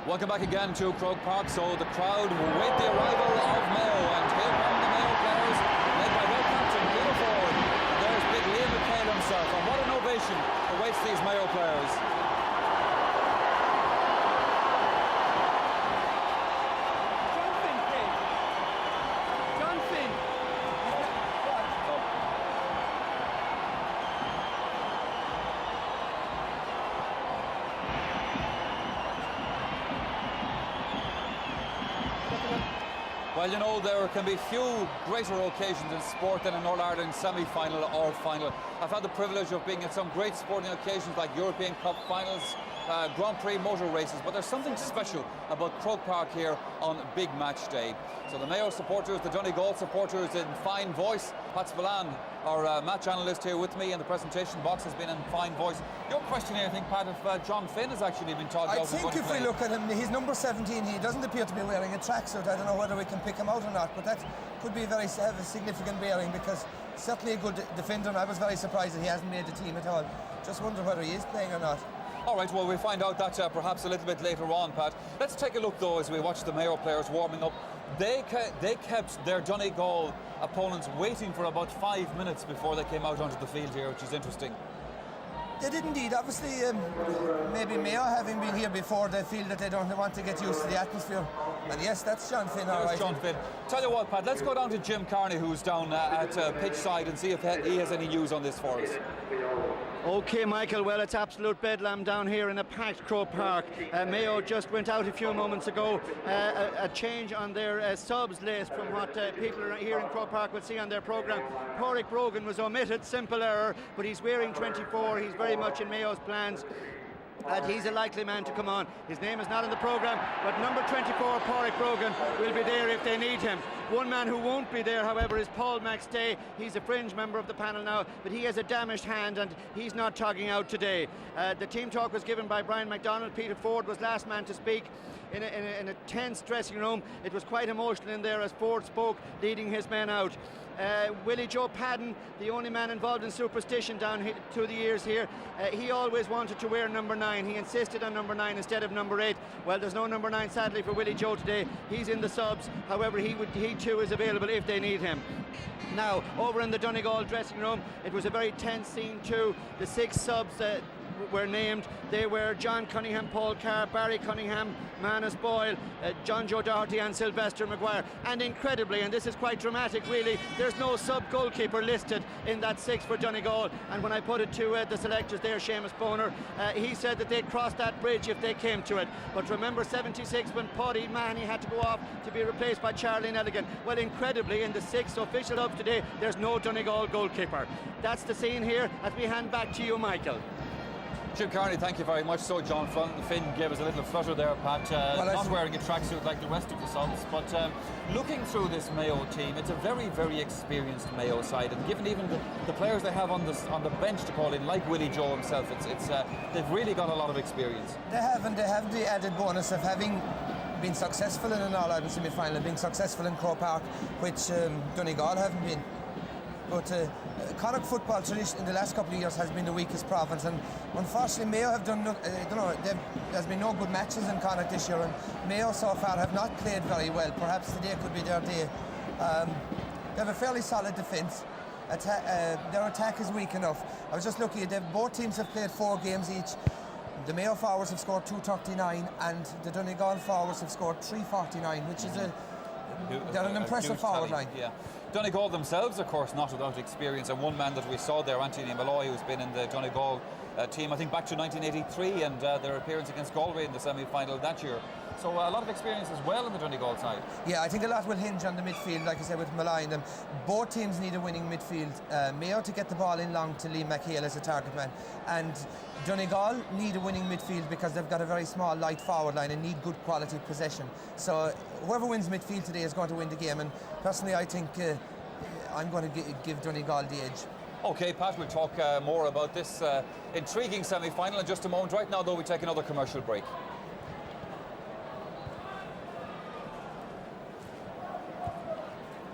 Welcome back again to Croke Park. So the crowd wait the arrival of Mayo, and here come the Mayo players, led by their captain Peter Ford. And there's big Liam McHale himself, and what an ovation awaits these Mayo players. Well, you know, there can be few greater occasions in sport than an All-Ireland semi-final or final. I've had the privilege of being at some great sporting occasions like European Cup finals, Grand Prix motor races, but there's something special about Croke Park here on big match day. So the Mayo supporters, the Donegal supporters in fine voice. Pat Spillane, our match analyst here with me in the presentation box, has been in fine voice. Your question here, I think, Pat, if John Finn has actually been talked about. I think if we look at him, he's number 17. He doesn't appear to be wearing a tracksuit. I don't know whether we can pick him out or not, but that could be have a significant bearing, because certainly a good defender, and I was very surprised that he hasn't made the team at all. Just wonder whether he is playing or not. All right, well, we'll find out that perhaps a little bit later on, Pat. Let's take a look, though, as we watch the Mayo players warming up. They kept their Donegal opponents waiting for about 5 minutes before they came out onto the field here, which is interesting. They did indeed. Obviously, maybe Mayo, having been here before, they feel that they don't want to get used to the atmosphere. And yes, that's John Finn, all right. John Finn. Tell you what, Pat, let's go down to Jim Carney, who's down at pitch side, and see if he has any news on this for us. OK, Michael, well, it's absolute bedlam down here in a packed Croke Park. Mayo just went out a few moments ago. A change on their subs list from what people here in Croke Park would see on their programme. Pádraig Brogan was omitted, simple error, but he's wearing 24. He's very much in Mayo's plans, and he's a likely man to come on. His name is not in the programme, but number 24, Pádraig Brogan, will be there if they need him. One man who won't be there, however, is Paul McStay. He's a fringe member of the panel now, but he has a damaged hand and he's not togging out today. The team talk was given by Brian McDonald. Peter Ford was last man to speak in a tense dressing room. It was quite emotional in there as Ford spoke, leading his men out. Willie Joe Padden, the only man involved in superstition down through the years here, he always wanted to wear number 9. He insisted on number 9 instead of number 8. Well, there's no number 9 sadly for Willie Joe today. He's in the subs. However, he too is available if they need him. Now, over in the Donegal dressing room, it was a very tense scene too. The 6 subs were named. They were John Cunningham, Paul Carr, Barry Cunningham, Manus Boyle, John Joe Doherty and Sylvester Maguire. And incredibly, and this is quite dramatic really, there's no sub-goalkeeper listed in that 6 for Donegal. And when I put it to the selectors there, Seamus Boner, he said that they'd cross that bridge if they came to it. But remember 76 when Paddy Mahoney had to go off to be replaced by Charlie Nelligan. Well, incredibly, in the 6 official subs today, there's no Donegal goalkeeper. That's the scene here as we hand back to you, Michael. Jim Carney, thank you very much. So John Finn gave us a little flutter there, Pat, not wearing a tracksuit like the rest of the subs, but looking through this Mayo team, it's a very, very experienced Mayo side, and given even the players they have on the bench to call in, like Willie Joe himself, they've really got a lot of experience. They have, and they have the added bonus of having been successful in an All-Ireland semi-final, being successful in Croke Park, which Donegal haven't been. But Connacht football tradition in the last couple of years has been the weakest province, and unfortunately Mayo have done, there's been no good matches in Connacht this year, and Mayo so far have not played very well. Perhaps today could be their day. They have a fairly solid defence. Their attack is weak enough. I was just looking at both teams have played 4 games each. The Mayo forwards have scored 239 and the Donegal forwards have scored 349, which is they're an impressive forward line. Yeah. Donegal themselves, of course, not without experience, and one man that we saw there, Anthony Malloy, who's been in the Donegal team, I think, back to 1983, and their appearance against Galway in the semi-final that year. So a lot of experience as well on the Donegal side. Yeah, I think a lot will hinge on the midfield, like I said, with Malloy and them. Both teams need a winning midfield. Mayo to get the ball in long to Liam McHale as a target man, and Donegal need a winning midfield because they've got a very small, light forward line and need good quality possession. So whoever wins midfield today is going to win the game, and personally I think I'm going to give Donegal the edge. OK, Pat, we'll talk more about this intriguing semi-final in just a moment. Right now, though, we take another commercial break.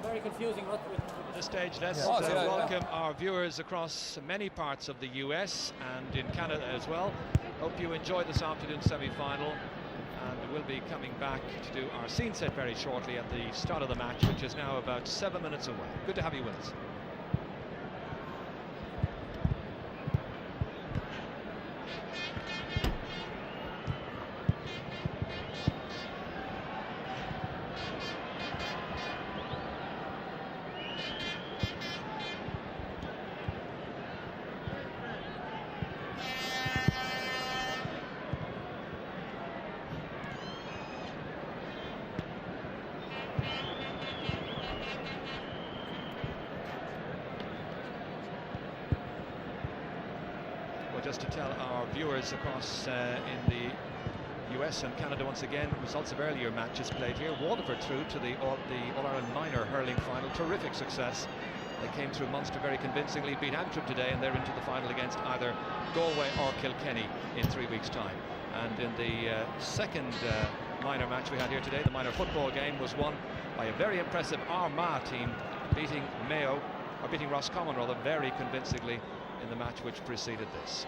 Very confusing at this stage. Let's welcome our viewers across many parts of the US and in Canada as well. Hope you enjoyed this afternoon semi-final, and we'll be coming back to do our scene set very shortly at the start of the match, which is now about 7 minutes away. Good to have you with us. Just to tell our viewers across in the US and Canada once again, results of earlier matches played here. Waterford through to the All-Ireland minor hurling final. Terrific success. They came through Munster very convincingly, beat Antrim today, and they're into the final against either Galway or Kilkenny in 3 weeks' time. And in the second minor match we had here today, the minor football game was won by a very impressive Armagh team, beating Mayo, or beating Roscommon rather, very convincingly in the match which preceded this.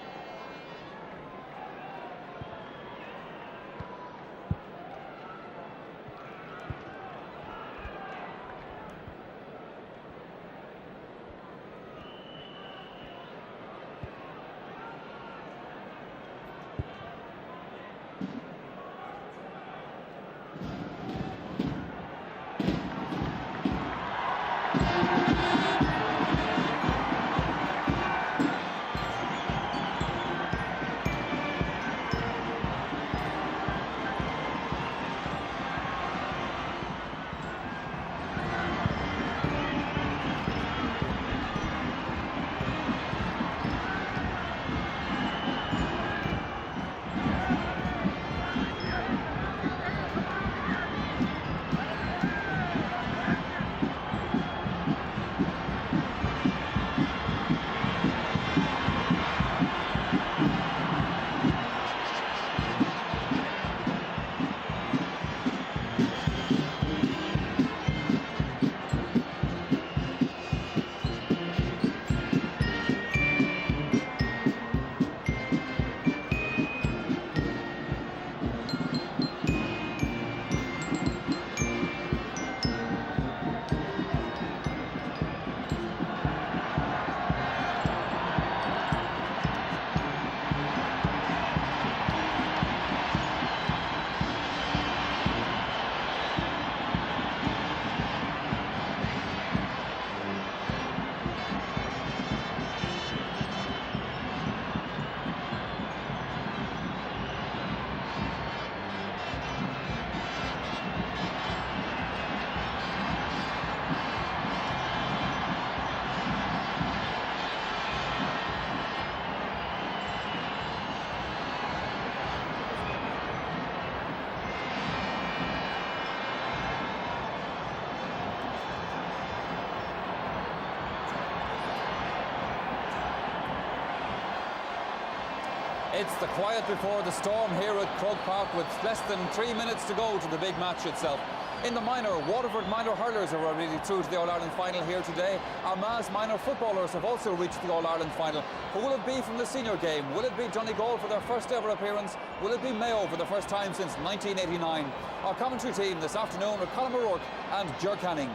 It's the quiet before the storm here at Croke Park, with less than 3 minutes to go to the big match itself. In the minor, Waterford minor hurlers are already through to the All-Ireland final here today. Armagh's minor footballers have also reached the All-Ireland final. Who will it be from the senior game? Will it be Donegal for their first ever appearance? Will it be Mayo for the first time since 1989? Our commentary team this afternoon are Colin O'Rourke and Ger Canning.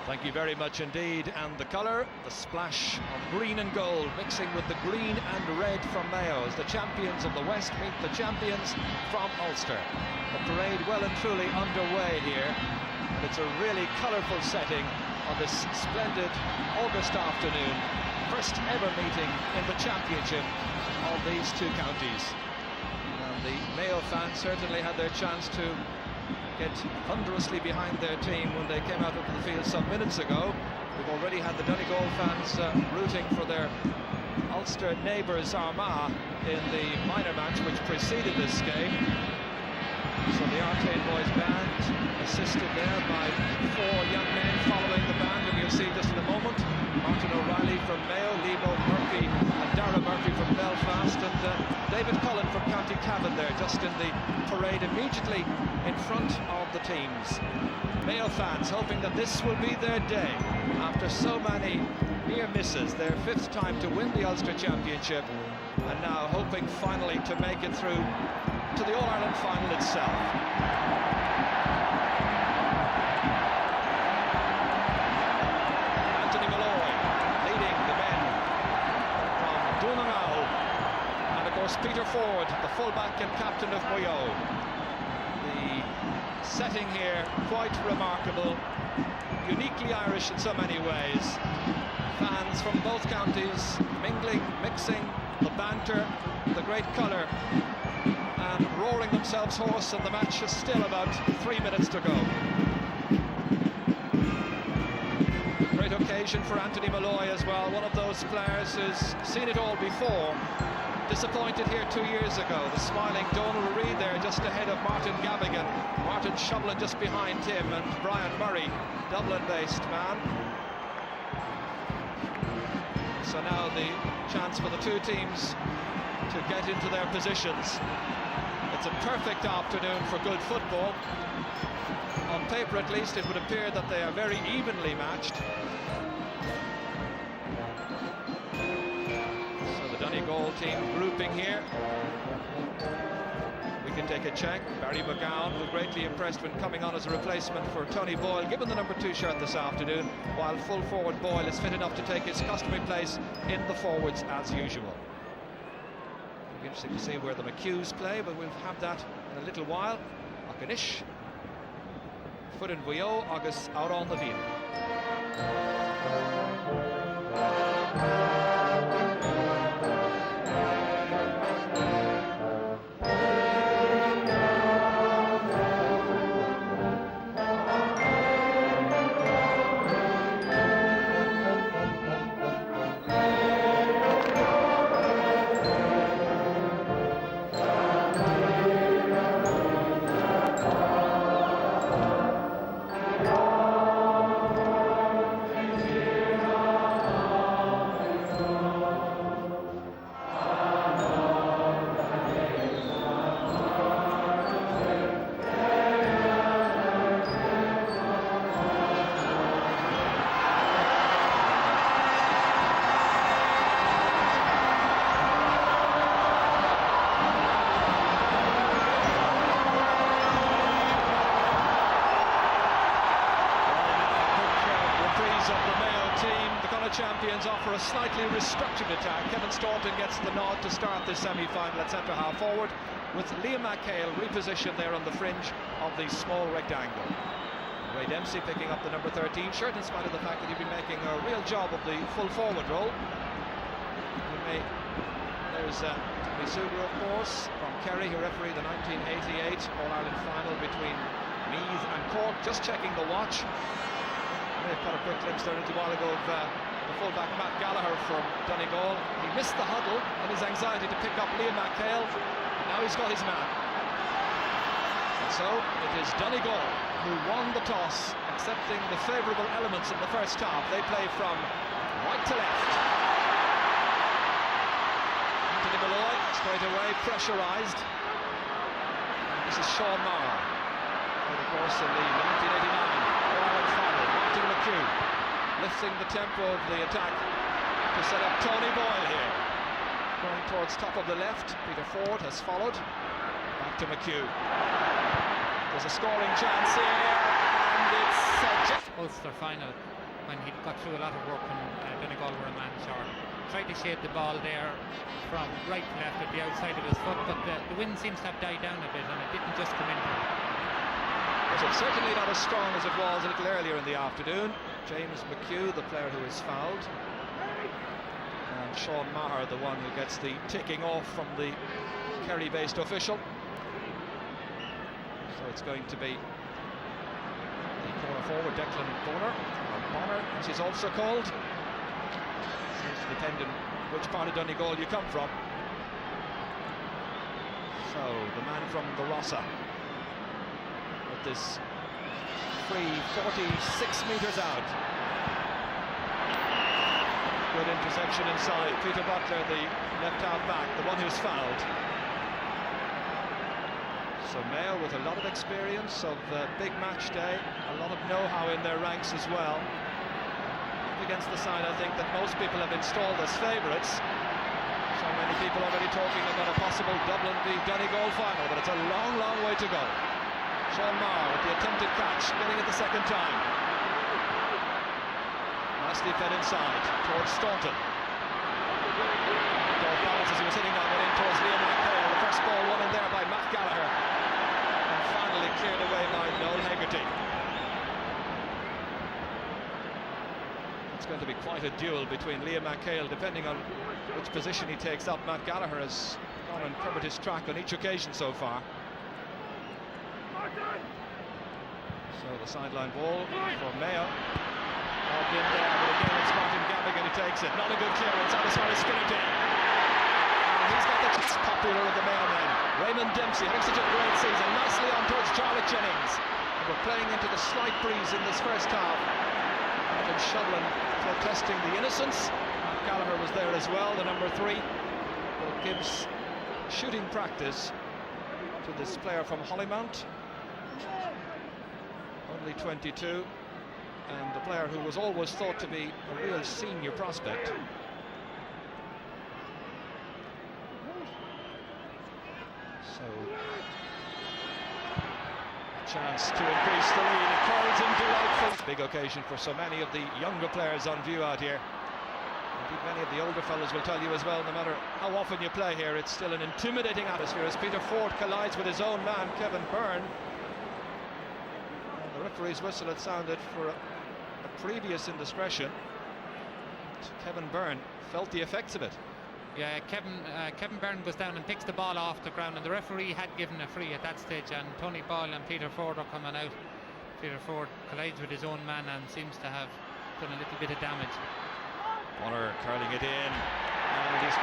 Thank you very much indeed. And the colour, the splash of green and gold mixing with the green and red from Mayo as the champions of the West meet the champions from Ulster. The parade well and truly underway here. It's a really colourful setting on this splendid August afternoon. First ever meeting in the championship of these two counties. And the Mayo fans certainly had their chance to get thunderously behind their team when they came out onto the field some minutes ago. We've already had the Donegal fans rooting for their Ulster neighbours Armagh in the minor match which preceded this game. So the Artane Boys band, assisted there by 4 young men following the band, and you'll see just in a moment Martin O'Reilly from Mayo, Lebo Murphy and Dara Murphy from Belfast, and David Cullen from County Cavan there just in the parade immediately in front of the teams. Mayo fans hoping that this will be their day after so many near misses, their 5th time to win the Ulster Championship, and now hoping finally to make it through to the All-Ireland final itself. Anthony Malloy leading the men from Donegal, and of course Peter Ford, the fullback and captain of Mayo. The setting here quite remarkable, uniquely Irish in so many ways. Fans from both counties mingling, mixing, the banter, the great colour, and roaring themselves hoarse, and the match is still about 3 minutes to go. Great occasion for Anthony Malloy as well, one of those players who's seen it all before. Disappointed here 2 years ago. The smiling Donald Reid there just ahead of Martin Gavigan. Martin Shovlin just behind him, and Brian Murray, Dublin-based man. So now the chance for the two teams to get into their positions. It's a perfect afternoon for good football. On paper at least it would appear that they are very evenly matched. Donegal team grouping here. We can take a check. Barry McGowan, who greatly impressed when coming on as a replacement for Tony Boyle, given the number 2 shirt this afternoon, while full forward Boyle is fit enough to take his customary place in the forwards as usual. It'll be interesting to see where the McHughes play, but we'll have that in a little while. Achanish, Foot and Buyo, August out on the field. Champions offer a slightly restructured attack. Kevin Staunton gets the nod to start this semi-final at centre half forward, with Liam McHale repositioned there on the fringe of the small rectangle. Ray Dempsey picking up the number 13 shirt, in spite of the fact that he'd been making a real job of the full forward role. There's Misuga, of course, from Kerry, who refereed the 1988 All-Ireland final between Meath and Cork. Just checking the watch. They've got a quick glimpse there a little while ago of the fullback Matt Gallagher from Donegal. He missed the huddle in his anxiety to pick up Liam McHale. Now he's got his man. And so it is Donegal who won the toss, accepting the favourable elements in the first half. They play from right to left. Anthony Malloy straight away, pressurised. This is Sean Maher, of course, in the 1989 All-Ireland final. Martin McHugh lifting the tempo of the attack to set up Tony Boyle here. Going towards top of the left, Peter Ford has followed. Back to McHugh. There's a scoring chance here, and it's Ulster final, when he got through a lot of work when Donegal were a man short. Tried to shape the ball there from right to left at the outside of his foot, but the wind seems to have died down a bit, and it didn't just come in for him. It's certainly not as strong as it was a little earlier in the afternoon. James McHugh, the player who is fouled, and Sean Maher, the one who gets the ticking off from the Kerry-based official. So it's going to be the corner forward, Declan Bonner, which is also called. Seems to depend on which part of Donegal you come from. So the man from the Rossa, with this free 46 metres out. Good interception inside. Peter Butler, the left half back, the one who's fouled. So Mayo with a lot of experience of big match day, a lot of know-how in their ranks as well. Up against the side, I think, that most people have installed as favourites. So Many people already talking about a possible Dublin v Donegal final, but it's a long, long way to go. Sean Maher with the attempted catch, getting it the second time. Nicely fed inside towards Staunton. Off balance as he was hitting down, went in towards Liam McHale. The first ball won in there by Matt Gallagher, and finally cleared away by Noel Hegarty. It's going to be quite a duel between Liam McHale, depending on which position he takes up. Matt Gallagher has gone and covered his track on each occasion so far. So the sideline ball for Mayo. Up in there, but again it's Martin Gavin who takes it. Not a good clearance, that is for Skinnerty. He's got the popular of the Mayo men. Raymond Dempsey having such a great season, nicely on towards Charlotte Jennings. And we're playing into the slight breeze in this first half. And Shovlin protesting the innocence. Gallagher was there as well, the number 3. But gives shooting practice to this player from Hollymount. Only 22. And the player who was always thought to be a real senior prospect. So, a chance to increase the lead. Encouraging, delightful. Big occasion for so many of the younger players on view out here. Indeed, many of the older fellas will tell you as well, no matter how often you play here, it's still an intimidating atmosphere as Peter Ford collides with his own man, Kevin Byrne. And the referee's whistle had sounded for a previous indiscretion. Kevin Byrne felt the effects of it. Yeah, Kevin Byrne goes down and picks the ball off the ground, and the referee had given a free at that stage, and Tony Ball and Peter Ford are coming out. Peter Ford collides with his own man and seems to have done a little bit of damage. Bonner curling it in, and he's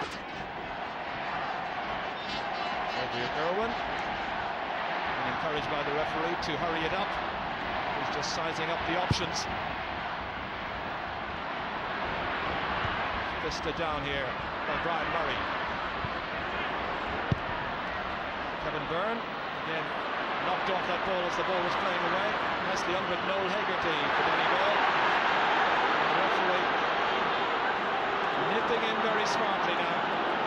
Adrian Irwin, and encouraged by the referee to hurry it up. He's just sizing up the options. Fisted down here by Brian Murray. Kevin Byrne again knocked off that ball as the ball was playing away. Nicely under it, Noel Hegarty for Donegal. The referee nipping in very smartly now,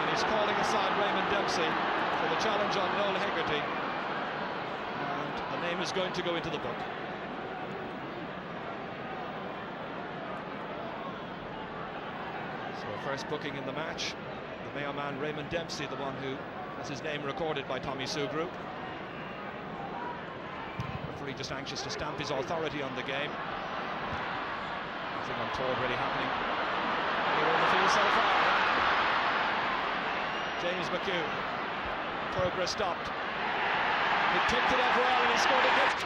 and he's calling aside Raymond Dempsey for the challenge on Noel Hegarty, and the name is going to go into the book. First booking in the match, the Mayo man Raymond Dempsey, the one who has his name recorded by Tommy Sugru. Referee just anxious to stamp his authority on the game. Nothing untoward really happening anywhere on the field so far. James McHugh, progress stopped. He kicked it out well and he scored a kick.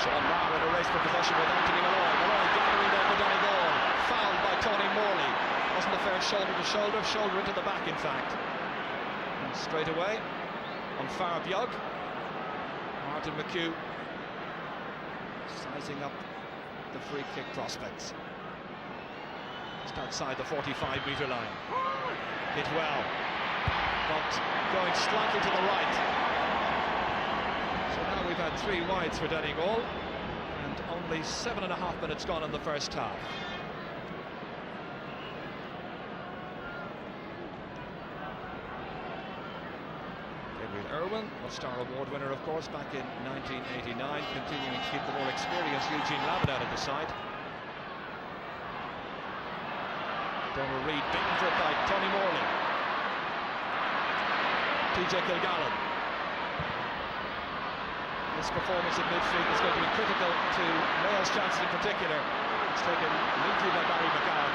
Sean Maher in a race for possession with Anthony Malloy. Malloy gathering there for Donegal, fouled by Tony Morley. Wasn't a fair shoulder to shoulder, shoulder into the back in fact. And straight away on Far Biog, Martin McHugh sizing up the free kick prospects. Just outside the 45-metre line. Hit well, but going slightly to the right. So now we've had 3 wides for Donegal, and only 7.5 minutes gone in the first half. Irwin, All-Star Award winner, of course, back in 1989, continuing to keep the more experienced Eugene Lavin out of the side. Donald Reid, beaten for it by Tony Morley. TJ Kilgallen. This performance in midfield is going to be critical to Mayo's chances in particular. It's taken neatly by Barry McGowan.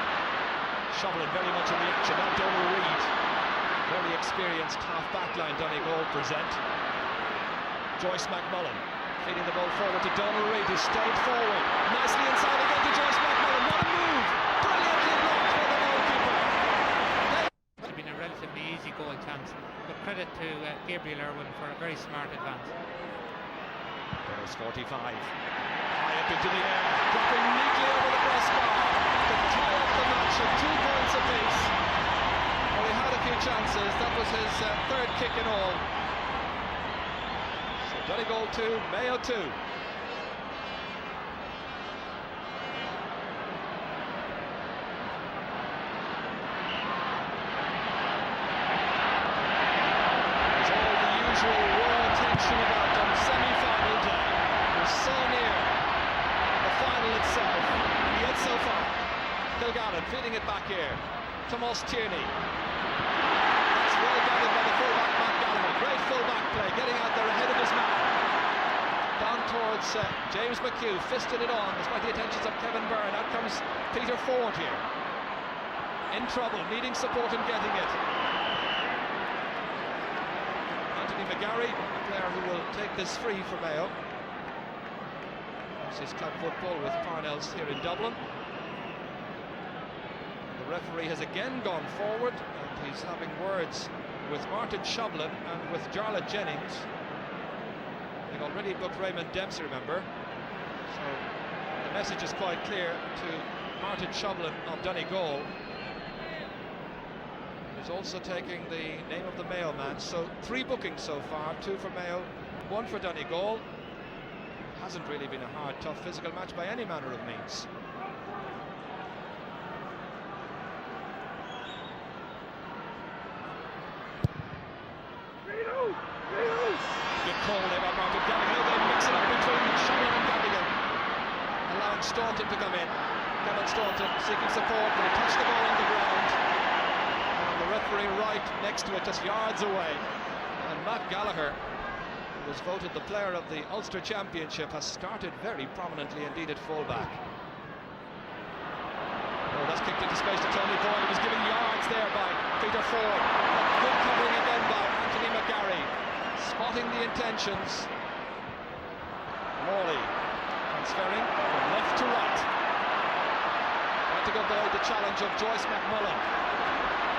Shovlin very much in the action. Now Donald Reid. Very experienced half-back line Donegal present. Joyce McMullen feeding the ball forward to Donald Reid, who stayed forward. Nicely inside again to Joyce McMullen. What a move! Brilliantly blocked by the goalkeeper. It's been a relatively easy goal chance, but credit to Gabriel Irwin for a very smart advance. There's 45. High up into the air, dropping neatly over the crossbar to tie up the match at 2 points apiece. Well, he had a few chances. That was his 3rd kick in all. So Donegal 2, Mayo 2. unusual raw tension about them. Semi-final day. We're so near the final itself, and yet so far. Kilgallen feeding it back here. Tomas Tierney. That's well gathered by the fullback Matt Gallagher. Great fullback play, getting out there ahead of his man. Down towards James McHugh, fisting it on despite the attentions of Kevin Byrne. Out comes Peter Ford here. In trouble, needing support and getting it. Anthony McGarry, a player who will take this free for Mayo. This is club football with Parnells here in Dublin. The referee has again gone forward, and he's having words with Martin Shovlin and with Jarlath Jennings. They've already booked Raymond Dempsey, remember. So the message is quite clear to Martin Shovlin of Donegal. He's also taking the name of the Mayo man. So 3 bookings so far, 2 for Mayo, 1 for Donegal. Hasn't really been a hard, tough physical match by any manner of means. Good call there by Martin Gallagher. They mix it up between Shovlin and Gallagher, allowing Staunton to come in. Kevin Staunton seeking support, but he touched the ball on the ground. And the referee right next to it, just yards away. And Matt Gallagher, who was voted the player of the Ulster Championship, has started very prominently indeed at fullback. Oh, that's kicked into space to Tony Boyle. He was given yards there by Peter Ford. Good covering again by Anthony McGarry. Spotting the intentions. Morley transferring from left to right. Trying to avoid the challenge of Joyce McMullen.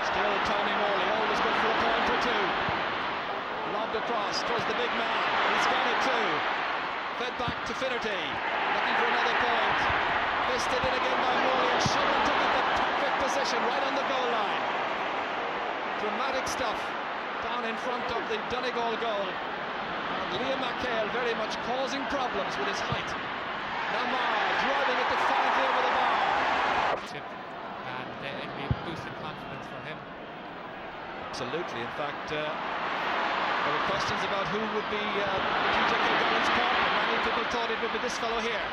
Still Tony Morley, always good for a point or two. Lobbed across towards the big man. He's got it too. Fed back to Finnerty. Looking for another point. Fisted in again by Morley, and Shovlin took up the perfect position right on the goal line. Dramatic stuff down in front of the Donegal goal. And Liam McHale very much causing problems with his height. Now Mara driving it defiantly over the bar. And it'll be a boost in confidence for him. Absolutely. In fact, there were questions about who would be TJ Kilgallen's partner. Many people thought it would be this fellow here.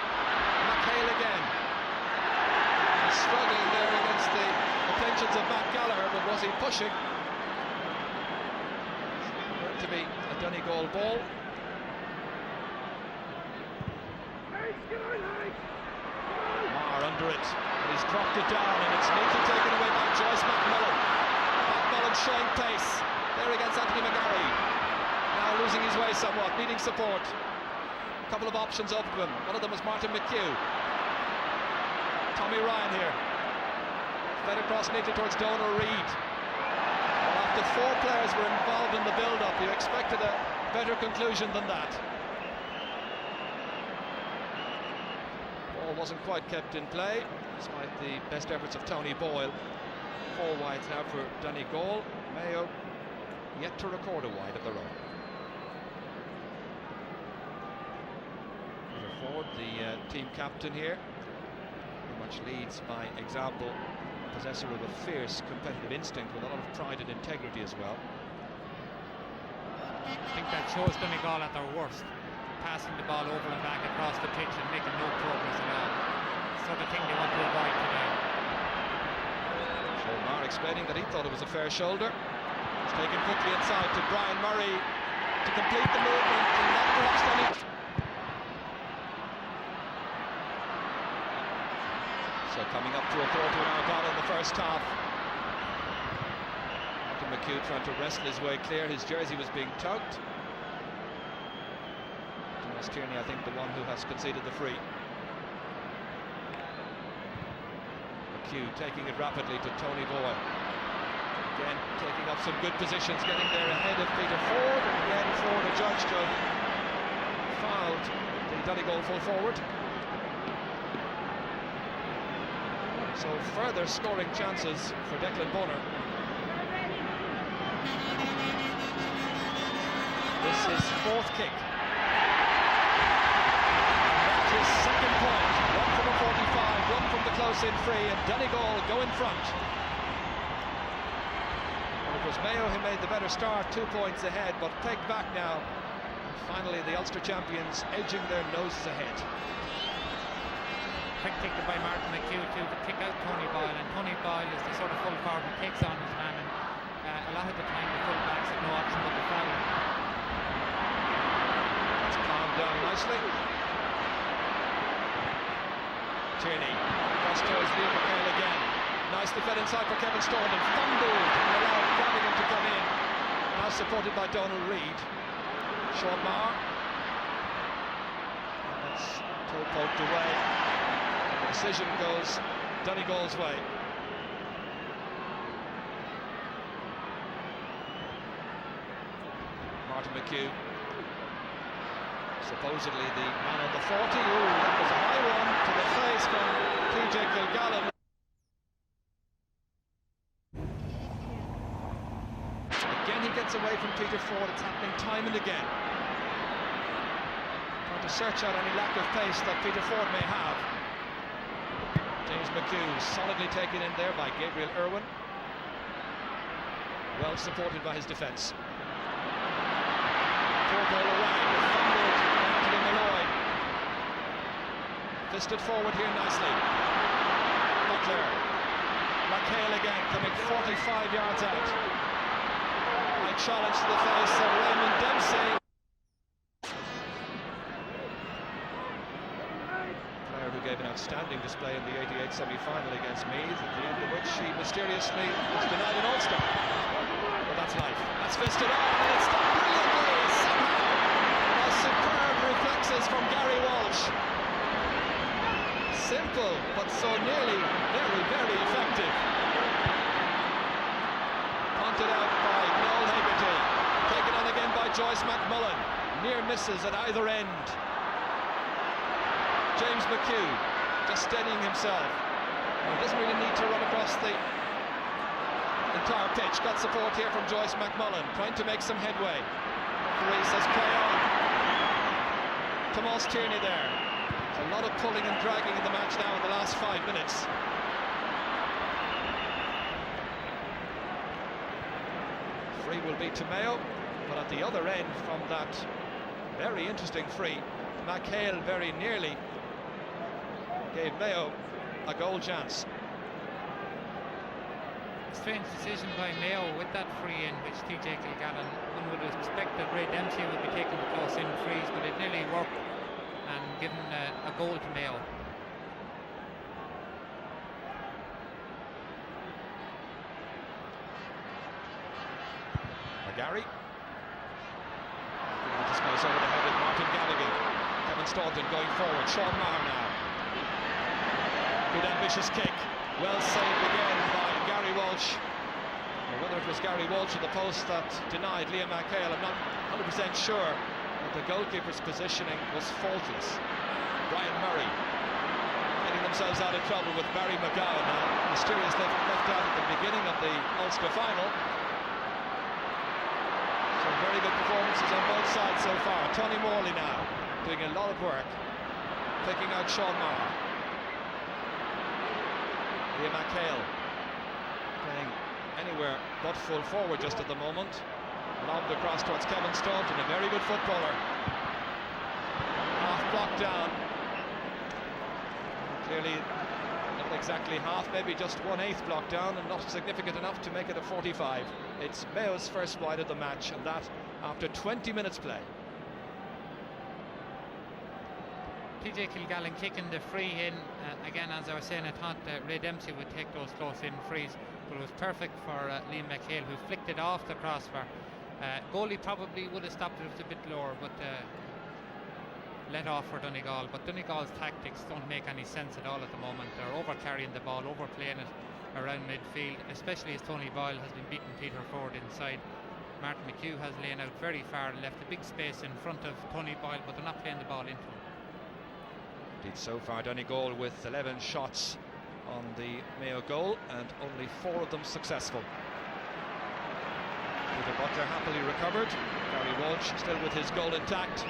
McHale again. He's struggling there against the attentions of Matt Gallagher, but was he pushing? Going to be a Donegal ball. Marr under it, and he's dropped it down, and it's neatly taken away by Joyce McMullen. McMullen showing pace there against Anthony McGarry. Now losing his way somewhat, needing support. A couple of options open to him. One of them was Martin McHugh. Tommy Ryan here. Fed across neatly towards Donal Reid. Well, after 4 players were involved in the build-up, you expected a better conclusion than that. Ball wasn't quite kept in play, despite the best efforts of Tony Boyle. 4 wides now for Donegal. Mayo yet to record a wide of their own. Peter Ford, the team captain here, very much leads by example, possessor of a fierce competitive instinct with a lot of pride and integrity as well. I think that shows Donegal at their worst, passing the ball over and back across the pitch and making no progress at all. Sort of thing they want to avoid today. Marr explaining that he thought it was a fair shoulder. It's taken quickly inside to Brian Murray to complete the movement, and not perhaps any. So coming up to a quarter of an hour gone in the first half. Martin McHugh trying to wrestle his way clear. His jersey was being tugged. Tomas Tierney, I think, the one who has conceded the free. McHugh taking it rapidly to Tony Boyle. Again, taking up some good positions, getting there ahead of Peter Ford. And again, Ford adjudged to have fouled the Donegal full forward. So further scoring chances for Declan Bonner. This is 4th kick. That is 2nd point. 1 from a 45, 1 from the close-in free, and Donegal go in front. Well, it was Mayo who made the better start, 2 points ahead, but pegged back now. And finally, the Ulster champions edging their noses ahead. Quick kick by Martin McHugh to kick out Tony Boyle, and Tony Boyle is the sort of full forward who takes on his man, and a lot of the time the full backs have no option but to foul. It's calmed down nicely. Tierney, cross towards Liam McHale again. Nice defend inside for Kevin Staunton, fumbled and allowed Gallagher to come in. Now supported by Donald Reid. Sean Maher. That's toe poked away. The decision goes Donegal's way. Martin McHugh, supposedly the man on the 40. Ooh, that was a high one to the face from TJ Kilgallen. Again he gets away from Peter Ford. It's happening time and again. Trying to search out any lack of pace that Peter Ford may have. James McHugh solidly taken in there by Gabriel Irwin. Well supported by his defence. Poor ball away, fumbled Anthony Malloy. Fisted forward here nicely. Butler. McHale again coming 45 yards out. A challenge to the face of Raymond Dempsey. Who gave an outstanding display in the 88 semi-final against Meath, at the end of which he mysteriously was denied an Ulster. But that's life. That's fisted on, and it's done brilliantly somehow. A superb reflexes from Gary Walsh. Simple, but so nearly very, very effective. Punted out by Noel Hegarty. Taken on again by Joyce McMullen. Near misses at either end. James McHugh just steadying himself. He doesn't really need to run across the entire pitch. Got support here from Joyce McMullen, trying to make some headway. Referee says play on. Tomas Tierney there. There's a lot of pulling and dragging in the match now in the last 5 minutes. Free will be to Mayo, but at the other end from that very interesting free, McHale very nearly gave Mayo a goal chance. Strange decision by Mayo with that free in which TJ Kilgallen, one would expect that Ray Dempsey would be taking the close in frees, but it nearly worked and given a goal to Mayo. Gary. Just goes over the head of Martin Gallagher. Kevin Staunton going forward. Sean Maher now. Good ambitious kick. Well saved again by Gary Walsh. Or whether it was Gary Walsh at the post that denied Liam McHale, I'm not 100% sure. But the goalkeeper's positioning was faultless. Brian Murray getting themselves out of trouble with Barry McGowan now. Mysterious left out at the beginning of the Ulster final. Some very good performances on both sides so far. Tony Morley now doing a lot of work, picking out Sean Maher. Liam McHale playing anywhere but full forward just at the moment. Lobbed across towards Kevin Staunton, a very good footballer. Half blocked down. Clearly not exactly half, maybe just 1/8 blocked down, and not significant enough to make it a 45. It's Mayo's first wide of the match, and that after 20 minutes play. TJ Kilgallen kicking the free in. Again, as I was saying, I thought Ray Dempsey would take those close-in frees, but it was perfect for Liam McHale, who flicked it off the crossbar. Goalie probably would have stopped it a bit lower, but let off for Donegal. But Donegal's tactics don't make any sense at all at the moment. They're over-carrying the ball, overplaying it around midfield, especially as Tony Boyle has been beating Peter Ford inside. Martin McHugh has lain out very far and left a big space in front of Tony Boyle, but they're not playing the ball into him. Indeed, so far Donegal with 11 shots on the Mayo goal and only 4 of them successful. Peter Butler happily recovered. Gary Walsh still with his goal intact.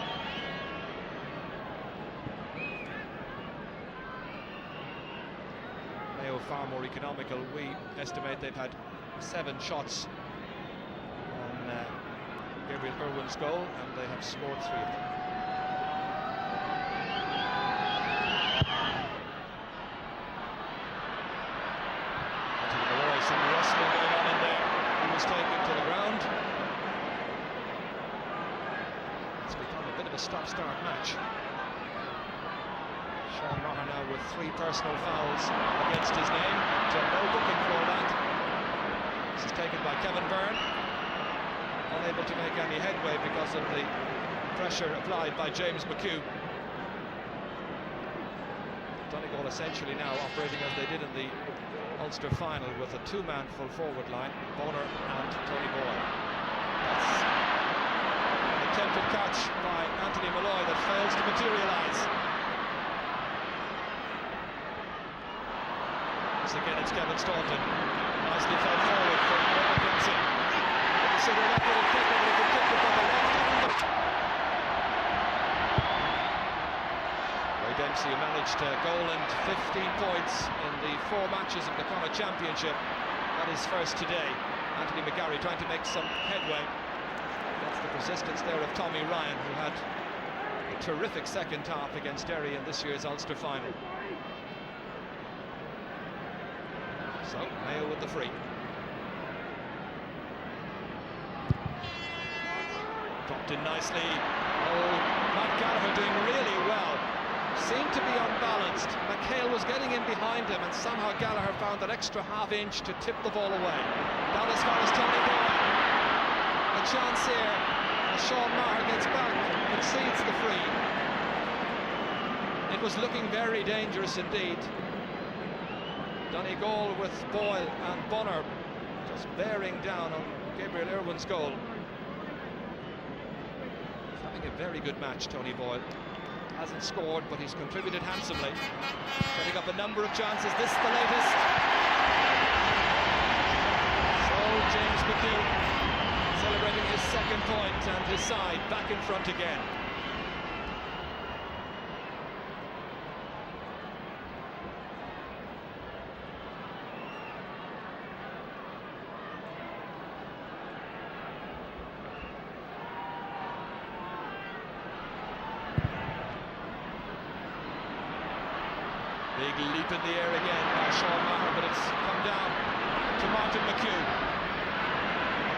Mayo far more economical. We estimate they've had 7 shots Gabriel Irwin's goal, and they have scored 3 of them. Some wrestling going on in there. He was taken to the ground. It's become a bit of a stop-start match. Sean Maher now with 3 personal fouls against his name. So no booking for that. This is taken by Kevin Byrne. Unable to make any headway because of the pressure applied by James McHugh. Donegal essentially now operating as they did in the Ulster final with a 2-man full forward line, Bonner and Tony Boyle. That's an attempted catch by Anthony Malloy that fails to materialise. Once again it's Kevin Staunton, nicely fed forward from Robert Dempsey. So they're not going to kick it, but he can kick it by the left. Dempsey managed a goal and 15 points in the 4 matches of the Connacht Championship. That is first today. Anthony McGarry trying to make some headway. That's the persistence there of Tommy Ryan, who had a terrific second half against Derry in this year's Ulster final. So, Mayo with the free. Dropped in nicely. Oh, Matt Gallagher doing really well. Seemed to be unbalanced. McHale was getting in behind him, and somehow Gallagher found that extra half-inch to tip the ball away. Down as far as Tony Boyle. A chance here as Sean Maher gets back, concedes the free. It was looking very dangerous indeed. Donegal with Boyle and Bonner just bearing down on Gabriel Irwin's goal. He's having a very good match, Tony Boyle. Hasn't scored, but he's contributed handsomely. Setting up a number of chances. This the latest. So James McHugh celebrating his second point and his side back in front again. Big leap in the air again by Sean Maher, but it's come down to Martin McHugh.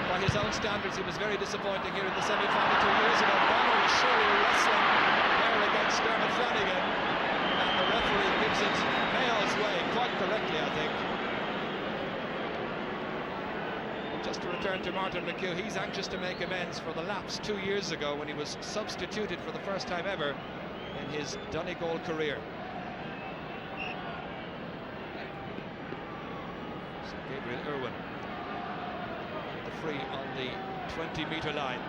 By his own standards, he was very disappointing here in the semi-final 2 years ago. Bonner was surely wrestling there against Dermot Flanagan, and the referee gives it Mayo's way, quite correctly, I think. Just to return to Martin McHugh, he's anxious to make amends for the lapse 2 years ago when he was substituted for the first time ever in his Donegal career. Gabriel Irwin, the free on the 20-metre line.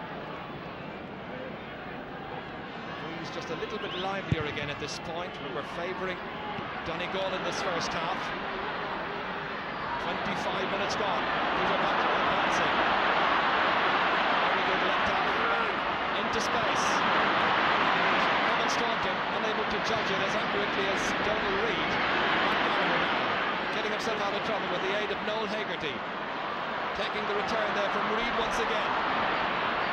He's just a little bit livelier again at this point. We were favouring Donegal in this first half. 25 minutes gone. Peter Buckler advancing. Very good left half back into space. Kevin Staunton unable to judge it as accurately as Donald Reid. Getting himself out of trouble with the aid of Noel Hegarty. Taking the return there from Reid once again.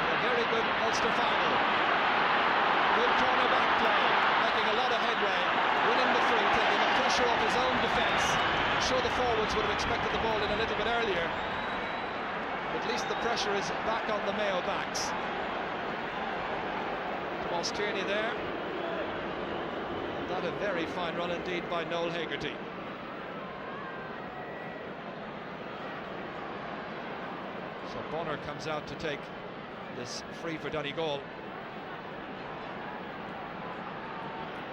A very good Ulster final. Good cornerback play, making a lot of headway, winning the free, taking the pressure off his own defence. I'm sure the forwards would have expected the ball in a little bit earlier. At least the pressure is back on the Mayo backs. Tomas Tierney there. And that a very fine run indeed by Noel Hegarty. So Bonner comes out to take this free for Donegal.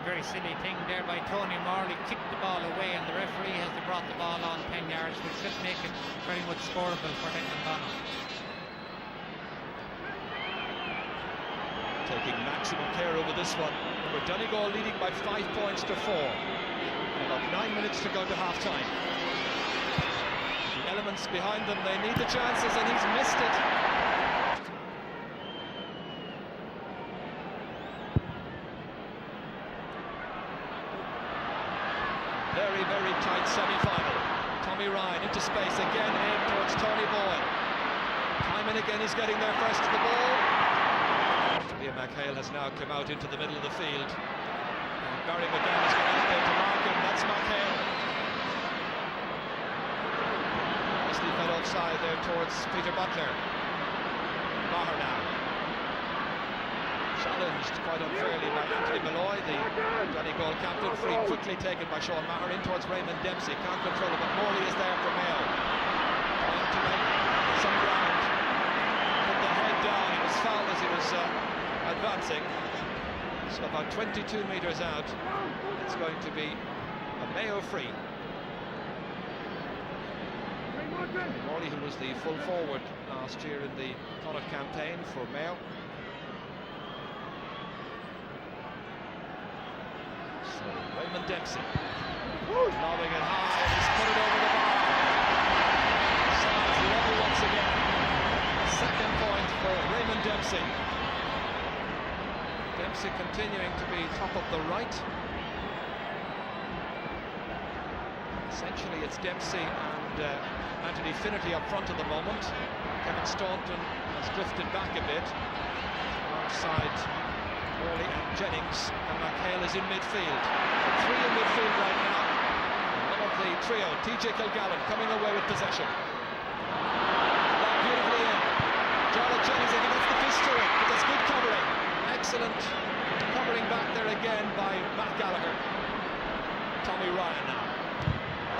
Very silly thing there by Tony Morley, kicked the ball away, and the referee has brought the ball on 10 yards, which should make it very much scoreable for Declan Bonner. Taking maximum care over this one. Remember, Donegal leading by 5 points to 4. And about 9 minutes to go to half-time. The elements behind them, they need the chances, and he's missed it. Very, very tight semi-final. Tommy Ryan into space again, in towards Tony Boyle. Time and again he's getting there first to the ball. McHale has now come out into the middle of the field. And Barry McGann is going out there to mark him. That's McHale. Nicely fed offside there towards Peter Butler. Maher now. Challenged quite unfairly by Anthony Malloy, the Donegal captain. Free quickly taken by Sean Maher in towards Raymond Dempsey. Can't control it, but Morley is there for Mayo. Trying to make some ground. Put the head down. He was fouled as he was advancing. So about 22 metres out, it's going to be a Mayo free. Morley, who was the full forward last year in the Connacht campaign for Mayo. So Raymond Dempsey lobbing it high, and he's put it over the bar. Sides level once again. Second point for Raymond Dempsey. Dempsey continuing to be top of the right. Essentially it's Dempsey and Anthony Finnerty up front at the moment. Kevin Staunton has drifted back a bit alongside Morley and Jennings, and McHale is in midfield. Three in midfield right now. And one of the trio, TJ Kilgallen, coming away with possession. That beautifully in. Jarlath Jennings, I think that's the fist to it, but that's good covering. Excellent covering back there again by Matt Gallagher. Tommy Ryan now.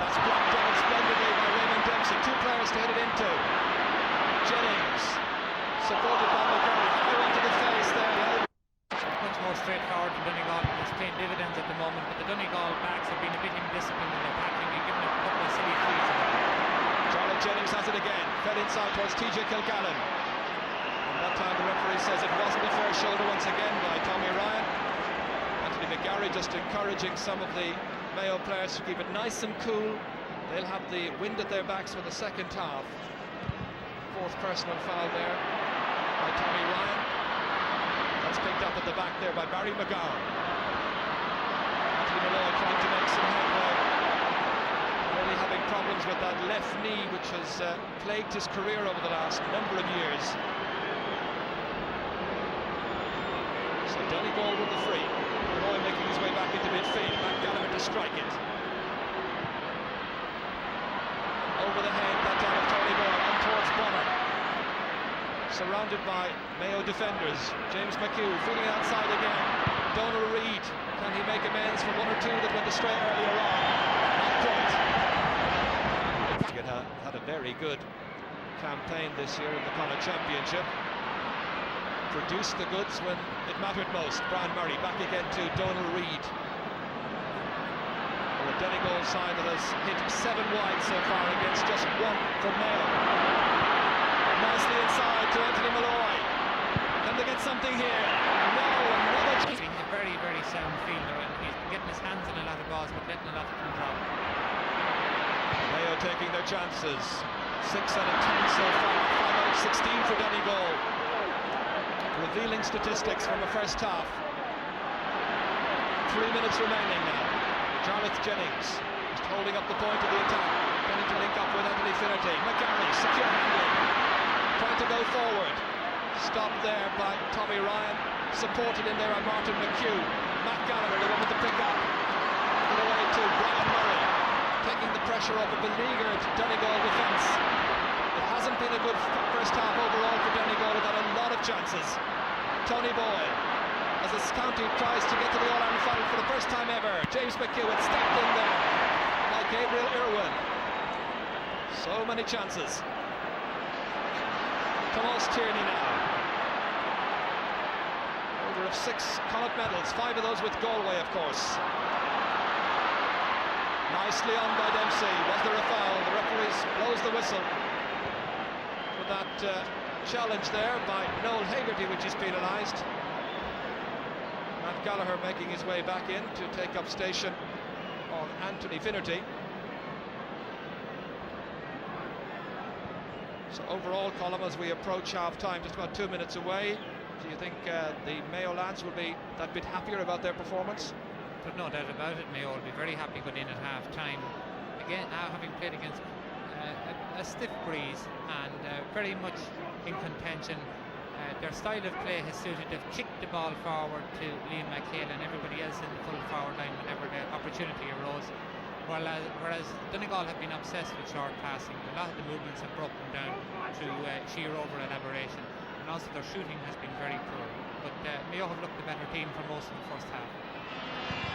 That's blocked down splendidly by Raymond Dempsey. Two players to hit it into. Jennings, supported by McGarry. High one to the face there. Much more straightforward than Donegal. It's paying dividends at the moment, but the Donegal backs have been a bit indisciplined in their tackling and given a couple of silly frees. Jarlath Jennings has it again. Fed inside towards TJ Kilgallen. And that time the referee says it wasn't a fair shoulder once again by Tommy Ryan. Anthony McGarry just encouraging some of the Mayo players to keep it nice and cool. They'll have the wind at their backs for the second half. Fourth personal foul there by Tommy Ryan. That's picked up at the back there by Barry McGowan. Anthony Malloy trying to make some headway. Really having problems with that left knee, which has plagued his career over the last number of years. So Donegal with the free. Malloy making his way back into midfield. Matt Gallagher to strike it. Over the head, that time of Tony Boyle, on towards Bonner. Surrounded by Mayo defenders. James McHugh feeling outside again. Donal Reid, can he make amends for one or two that went astray earlier on? Not quite. Had a very good campaign this year in the Connacht Championship. Produced the goods when it mattered most. Brian Murray back again to Donal Reid. The Donegal side that has hit 7 wide so far against just 1 from Mayo. Nicely inside to Anthony Malloy. Can they get something here? No, another. He's a very, very sound fielder, and he's getting his hands on a lot of balls, but letting a lot of them drop. Mayo taking their chances. 6 out of 10 so far. 5 out of 16 for Donegal. Revealing statistics from the first half. 3 minutes remaining now. Jarlath Jennings just holding up the point of the attack. Trying to link up with Anthony Finnerty. McGarry, secure handling. Trying to go forward. Stopped there by Tommy Ryan. Supported in there by Martin McHugh. Matt Gallagher, the one with the pick up. Put away to Brian Murray. Taking the pressure off a beleaguered Donegal defence. It hasn't been a good first half overall for Donegal. They've had a lot of chances. Tony Boyle, as this county tries to get to the All-Ireland final for the first time ever. James McHugh had stepped in there by Gabriel Irwin. So many chances. Thomas Tierney now. Holder of 6 Connacht medals, 5 of those with Galway, of course. Nicely on by Dempsey. Was there a foul? The referee blows the whistle for that challenge there by Noel Haggerty, which is penalised. Matt Gallagher making his way back in to take up station on Anthony Finnerty. So overall, Colm, as we approach half-time, just about 2 minutes away, do you think the Mayo lads will be that bit happier about their performance? There's no doubt about it. Mayo will be very happy going in at half-time. Again, now having played against a stiff breeze and very much in contention their style of play has suited. They've kicked the ball forward to Liam McHale and everybody else in the full forward line whenever the opportunity arose. Whereas Donegal have been obsessed with short passing. A lot of the movements have broken down through sheer over elaboration, and also their shooting has been very poor. But Mayo have looked the better team for most of the first half.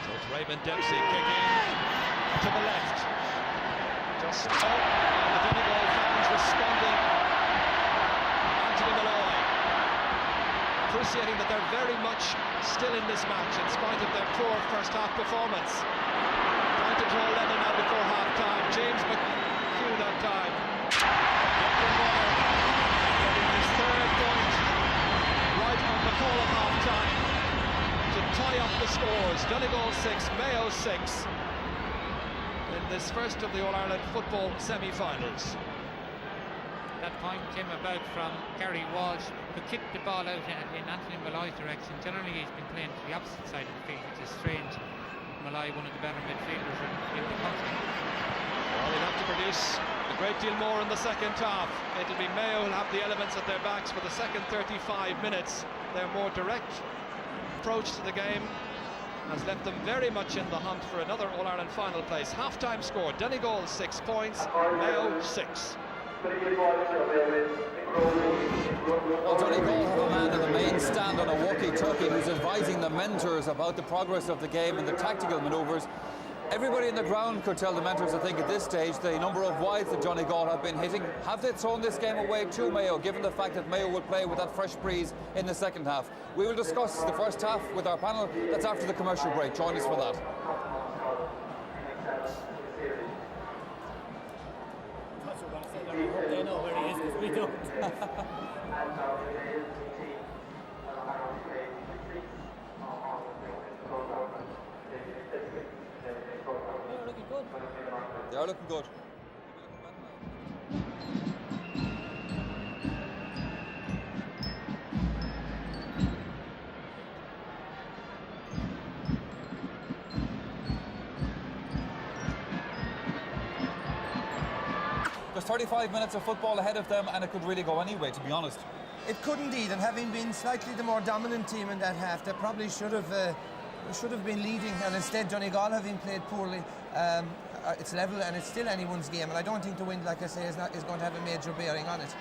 So it's Raymond Dempsey kicking to the left. Just up, and the Donegal fans responding. Anthony Malloy, appreciating that they're very much still in this match in spite of their poor first half performance. Trying to draw level now before half time. James McHugh that time. Getting his third point right on the call of half time to tie up the scores. Donegal 6, Mayo 6 in this first of the All-Ireland football semi-finals. That point came about from Gary Walsh, who kicked the ball out in Anthony Malloy's direction. Generally he's been playing to the opposite side of the field, which is strange. Malloy, one of the better midfielders in the country. Well, they'll have to produce a great deal more in the second half. It'll be Mayo who'll have the elements at their backs for the second 35 minutes. Their more direct approach to the game has left them very much in the hunt for another All-Ireland final place. Half-time score, Donegal 6 points, Mayo 6. Well, Donegal have a man in the main stand on a walkie-talkie who's advising the mentors about the progress of the game and the tactical manoeuvres. Everybody in the ground could tell the mentors, I think, at this stage, the number of wides that Donegal have been hitting. Have they thrown this game away to Mayo, given the fact that Mayo will play with that fresh breeze in the second half? We will discuss the first half with our panel. That's after the commercial break. Join us for that. They know where he is because we don't. They're looking good. They are looking good. There's 35 minutes of football ahead of them, and it could really go anyway, to be honest. It could indeed, and having been slightly the more dominant team in that half, they probably should have been leading, and instead Donegal having played poorly. It's level and it's still anyone's game, and I don't think the wind, like I say, is going to have a major bearing on it.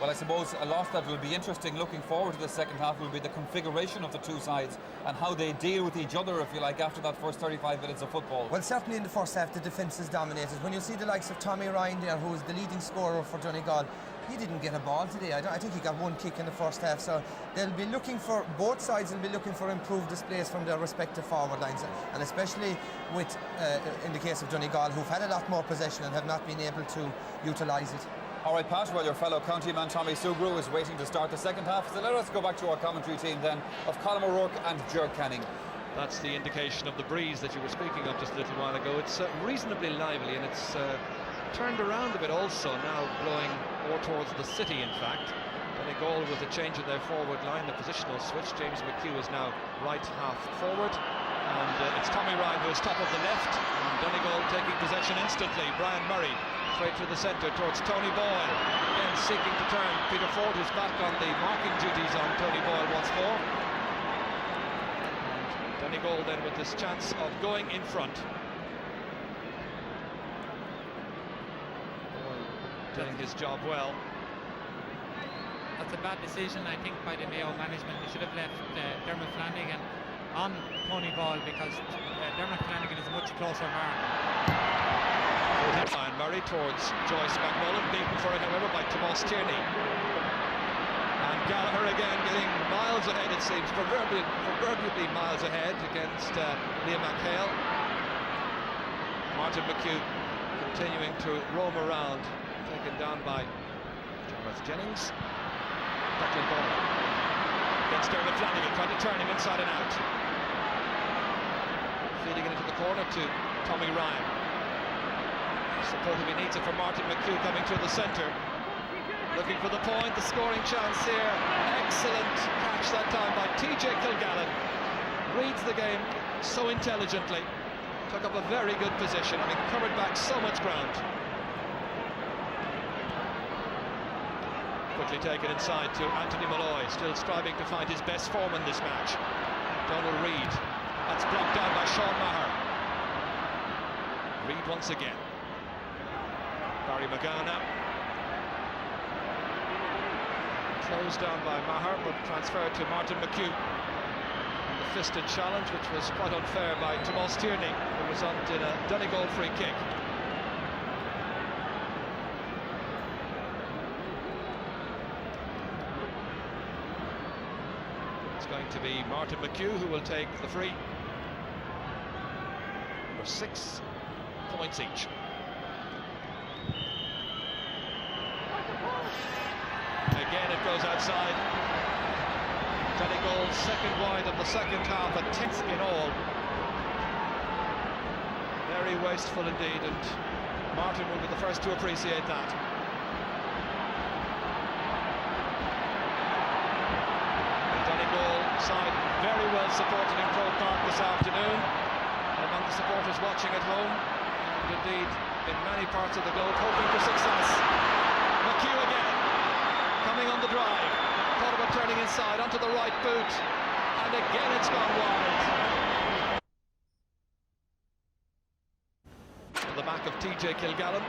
Well, I suppose a lot that will be interesting looking forward to the second half will be the configuration of the two sides and how they deal with each other, if you like, after that first 35 minutes of football. Well, certainly in the first half, the defence is dominated. When you see the likes of Tommy Ryan there, who is the leading scorer for Donegal, he didn't get a ball today. I think he got one kick in the first half. So they'll be looking for, both sides will be looking for improved displays from their respective forward lines, and especially with, in the case of Donegal, who've had a lot more possession and have not been able to utilise it. All right, Pat, well, your fellow county man Tommy Sugru is waiting to start the second half. So let us go back to our commentary team then of Colin O'Rourke and Ger Canning. That's the indication of the breeze that you were speaking of just a little while ago. It's reasonably lively, and it's turned around a bit also, now blowing more towards the city, in fact. Donegal with a change in their forward line, the positional switch. James McHugh is now right half forward, and it's Tommy Ryan who is top of the left, and Donegal taking possession instantly. Brian Murray straight through the centre towards Tony Boyle, again seeking to turn. Peter Ford is back on the marking duties on Tony Boyle once more. And Donegal then with this chance of going in front. Boyle doing his job well. That's a bad decision, I think, by the Mayo management. They should have left Dermot Flanagan on Tony Ball, because Dermot Flanagan is a much closer mark. And Murray towards Joyce McMullen, beaten for it, however, by Tomas Tierney. And Gallagher again getting miles ahead, it seems, proverbially miles ahead against Liam McHale. Martin McHugh continuing to roam around, taken down by Jarlath Jennings. Declan Ball against Dermot Flanagan, trying to turn him inside and out. Feeding it into the corner to Tommy Ryan. Support if he needs it for Martin McHugh, coming to the centre, looking for the point, the scoring chance here. Excellent catch that time by TJ Kilgallen. Reads the game so intelligently, took up a very good position, having covered back so much ground. Quickly taken inside to Anthony Malloy, still striving to find his best form in this match. Donald Reid, that's blocked down by Sean Maher. Reid once again. Barry Magana. Closed down by Maher, but transferred to Martin McHugh. And the fisted challenge, which was quite unfair by Tomas Tierney, who resulted in a Donegal free kick. It's going to be Martin McHugh who will take the free. For 6 points each. Again it goes outside. Donegal second wide of the second half, a 10th in all. Very wasteful indeed, and Martin will be the first to appreciate that. The Donegal side very well supported in Croke Park this afternoon, among the supporters watching at home, and indeed in many parts of the globe hoping for success. McHugh again, coming on the drive, thought about turning inside onto the right boot, and again it's gone wide. To the back of TJ Kilgallen.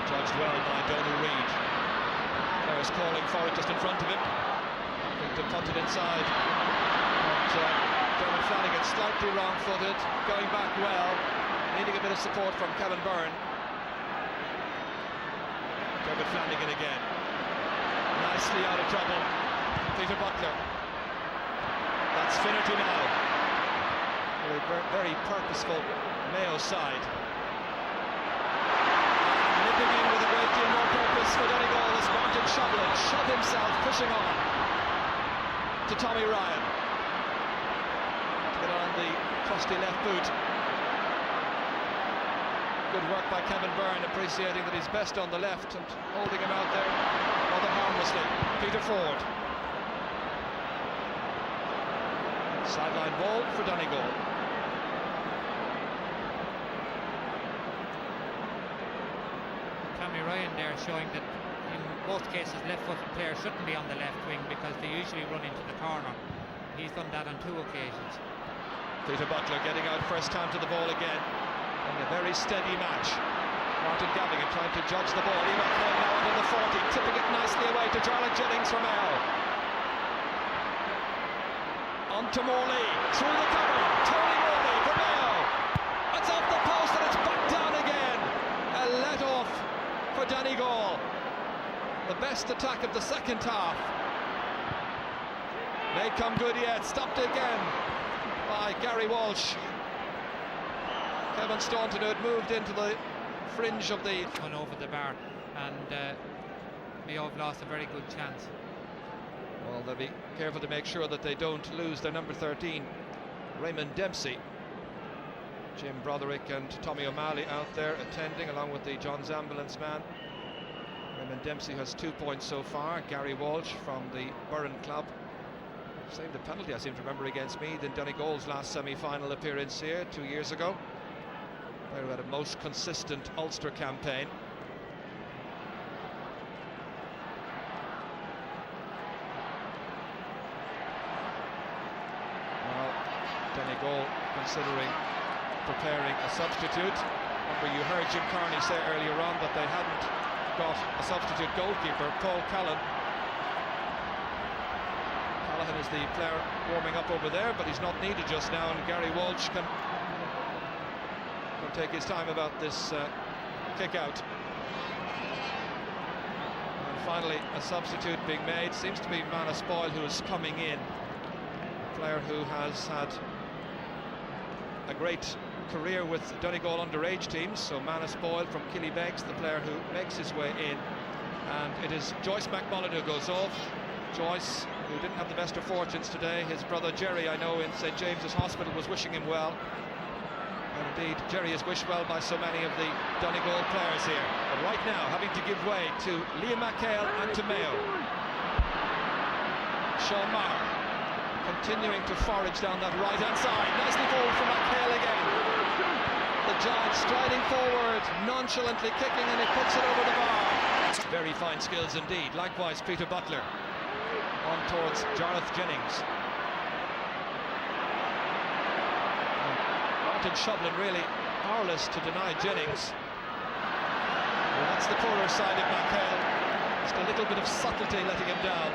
Judged well by Donald Reid. Players calling for it just in front of him. Looking to punt it inside. But Dermot Flanagan slightly wrong-footed, going back well, needing a bit of support from Kevin Byrne. Dermot Flanagan again. Nicely out of trouble. Peter Butler. That's Finnerty now. Very purposeful Mayo side. Nipping in with a great deal more purpose for Donegal as Martin Shovlin shot himself, pushing on to Tommy Ryan. To get on the trusty left boot. Good work by Kevin Byrne, appreciating that he's best on the left and holding him out there rather harmlessly. Peter Ford. Sideline ball for Donegal. Tommy Ryan there showing that in most cases left-footed players shouldn't be on the left wing because they usually run into the corner. He's done that on 2 occasions. Peter Butler getting out first time to the ball again. And a very steady match. Martin Gavigan trying to judge the ball. Ewan Craig now under the 40, tipping it nicely away to Jarlath Jennings from Mayo. On to Morley, through the cover, Tony Morley for Mayo. It's off the post and it's back down again. A let off for Donegal. The best attack of the second half. May come good yet, stopped again by Gary Walsh. Kevin Staunton, who had moved into the fringe of the... One over the bar, and Mayo have lost a very good chance. Well, they'll be careful to make sure that they don't lose their number 13, Raymond Dempsey. Jim Broderick and Tommy O'Malley out there attending, along with the John's ambulance man. Raymond Dempsey has 2 points so far. Gary Walsh from the Burren club saved the penalty, I seem to remember, against Meath in Donegal's last semi-final appearance here 2 years ago. They had a most consistent Ulster campaign. Well, Donegal considering preparing a substitute. Remember, you heard Jim Carney say earlier on that they hadn't got a substitute goalkeeper, Paul Callan. Callahan is the player warming up over there, but he's not needed just now, and Gary Walsh can take his time about this kick out. And finally a substitute being made. Seems to be Manus Boyle, who is coming in, a player who has had a great career with Donegal underage teams. So Manus Boyle from Killybegs, the player who makes his way in, and it is Joyce McMullen who goes off. Joyce, who didn't have the best of fortunes today. His brother Jerry, I know, in St James's Hospital was wishing him well. And indeed, Jerry is wished well by so many of the Donegal players here. But right now, having to give way to Liam McHale and to Mayo. Sean Maher continuing to forage down that right-hand side. Nicely forward from McHale again. The Giant striding forward, nonchalantly kicking, and he puts it over the bar. Very fine skills indeed. Likewise, Peter Butler on towards Gareth Jennings. Martin Shovlin really powerless to deny Jennings. Well, that's the poorer side of McHale. Just a little bit of subtlety letting him down.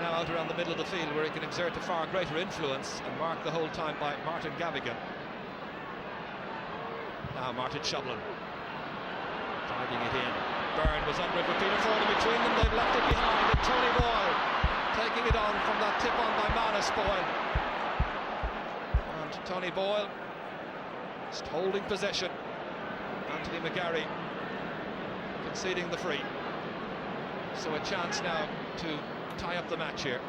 Now out around the middle of the field where he can exert a far greater influence and marked the whole time by Martin Gavigan. Now Martin Shovlin driving it in. Byrne was under it with Peter Ford in between them. They've left it behind, and Tony Boyle taking it on from that tip on by Manus Boyle. And Tony Boyle just holding possession. Anthony McGarry conceding the free. So a chance now to tie up the match here.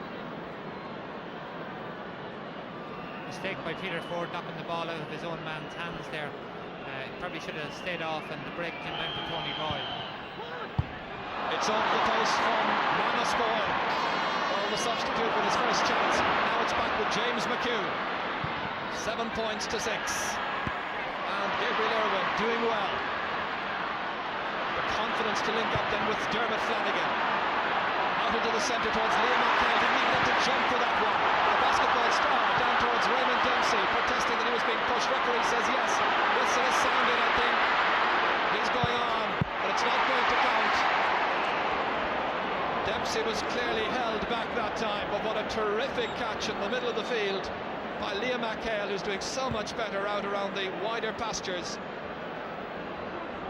Mistake by Peter Ford knocking the ball out of his own man's hands there. Probably should have stayed off, and the break came down to Tony Boyle. It's off the post from Manus Boyle. Well, the substitute with his first chance. Now it's back with James McHugh. 7 points to 6. And Gabriel Irwin doing well. The confidence to link up then with Dermot Flanagan. Out into the centre towards Liam McHale. Didn't even have to jump for that one. The basketball star down towards Raymond Dempsey, protesting that he was being pushed. Referee says yes. Whistle is sounded, I think. He's going on, but it's not going to count. Dempsey was clearly held back that time, but what a terrific catch in the middle of the field by Liam McHale, who's doing so much better out around the wider pastures.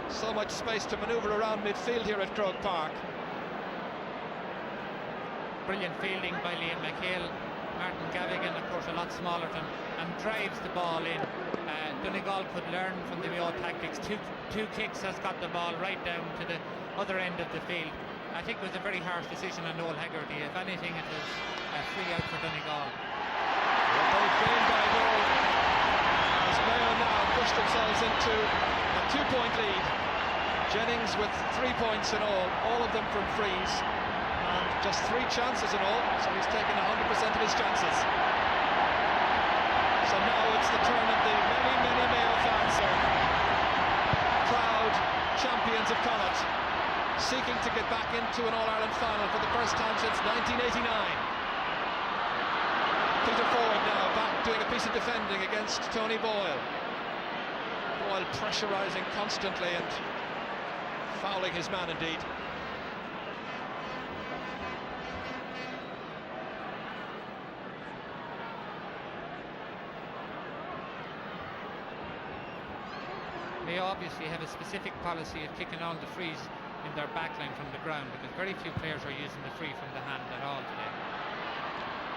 So much space to manoeuvre around midfield here at Croke Park. Brilliant fielding by Liam McHale. Martin Gavigan, of course, a lot smaller than, and drives the ball in. Donegal could learn from the Mayo tactics. Two kicks has got the ball right down to the other end of the field. I think it was a very harsh decision on Noel Hegarty. If anything, it was a free out for Donegal. Well, they've gained by a goal as Mayo now pushed themselves into a 2-point lead. Jennings with 3 points in all of them from frees, and just 3 chances in all, so he's taken 100% of his chances. So now it's the turn of the many, many Mayo fans here. Proud champions of Connacht, seeking to get back into an All-Ireland final for the first time since 1989. Peter Ford now back doing a piece of defending against Tony Boyle. Boyle pressurising constantly and fouling his man indeed. They obviously have a specific policy of kicking all the frees in their backline from the ground, because very few players are using the free from the hand at all today.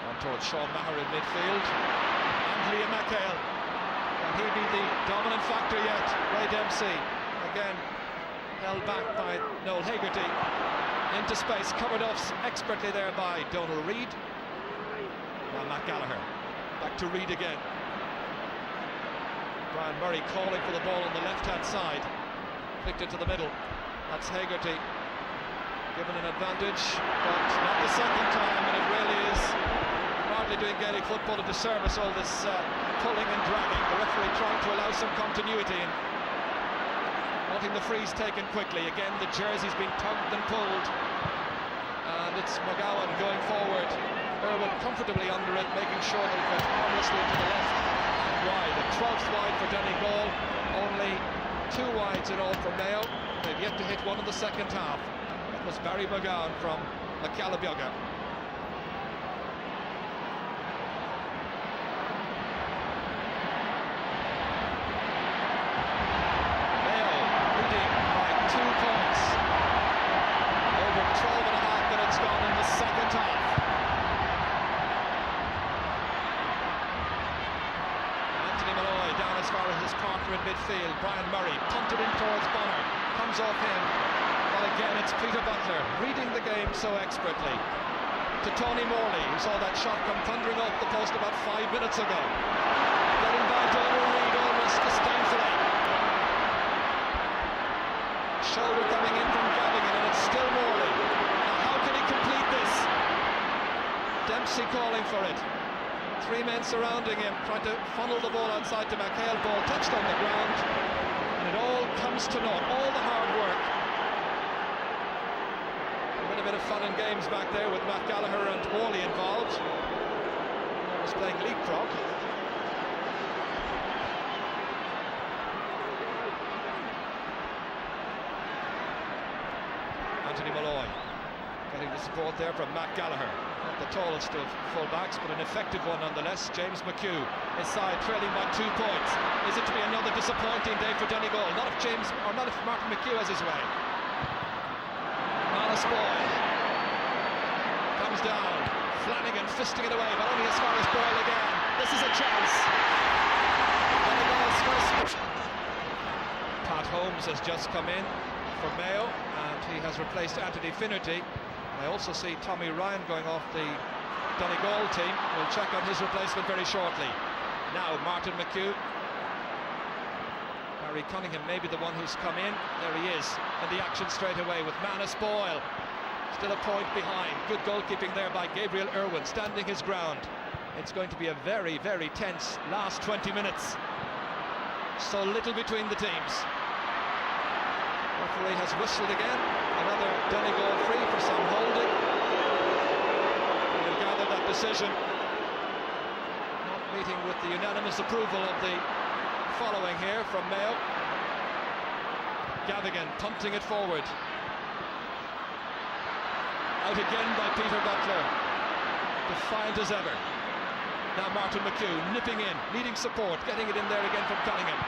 On towards Sean Maher in midfield, and Liam McHale. Can he be the dominant factor yet? Ray Dempsey again held back by Noel Hegarty. Into space, covered off expertly there by Donal Reid. Now Matt Gallagher back to Reid again. Brian Murray calling for the ball on the left-hand side. Flicked into the middle. That's Hegarty given an advantage, but not the second time, and it really is hardly doing Gaelic football a disservice, all this pulling and dragging. The referee trying to allow some continuity and wanting the frees taken quickly. Again, the jersey's been tugged and pulled, and it's McGowan going forward. Irwin comfortably under it, making sure that it went harmlessly to the left and wide. A 12th wide for Donegal, only 2 wides in all for Mayo. They've yet to hit one in the second half. It was Barry McGowan from Macalabioga. Mayo leading by 2 points. Over 12 and a half minutes gone in the second half. Anthony Malloy down as far as his partner in midfield. Brian Murray punted in towards Bonner. Comes off him. Well, again, it's Peter Butler reading the game so expertly. To Tony Morley, who saw that shot come thundering off the post about 5 minutes ago. Getting by Donal Reid almost disdainfully. Shoulder coming in from Gavigan, and it's still Morley. Now, how can he complete this? Dempsey calling for it. Three men surrounding him, trying to funnel the ball outside to McHale. Ball touched on the ground, and it all comes to naught. All the hard work. A bit of fun and games back there with Matt Gallagher and Wally involved. He was playing leapfrog. Anthony Malloy getting the support there from Matt Gallagher. Not the tallest of full-backs, but an effective one nonetheless. James McHugh, his side trailing by 2 points. Is it to be another disappointing day for Donegal? Not if Martin McHugh has his way. Manus Boyle comes down. Flanagan fisting it away, but only as far as Boyle again. This is a chance. Donegal's first. Pat Holmes has just come in for Mayo, and he has replaced Anthony Finnerty. I also see Tommy Ryan going off the Donegal team. We'll check on his replacement very shortly. Now Martin McHugh. Barry Cunningham may be the one who's come in. There he is in the action straight away with Manus Boyle. Still a point behind. Good goalkeeping there by Gabriel Irwin, standing his ground. It's going to be a very, very tense last 20 minutes. So little between the teams. Referee has whistled again. Another Donegal free for some holding. We'll gather that decision. Not meeting with the unanimous approval of the following here from Mayo. Gavigan punting it forward. Out again by Peter Butler. Defiant as ever. Now Martin McHugh nipping in, needing support, getting it in there again from Cunningham.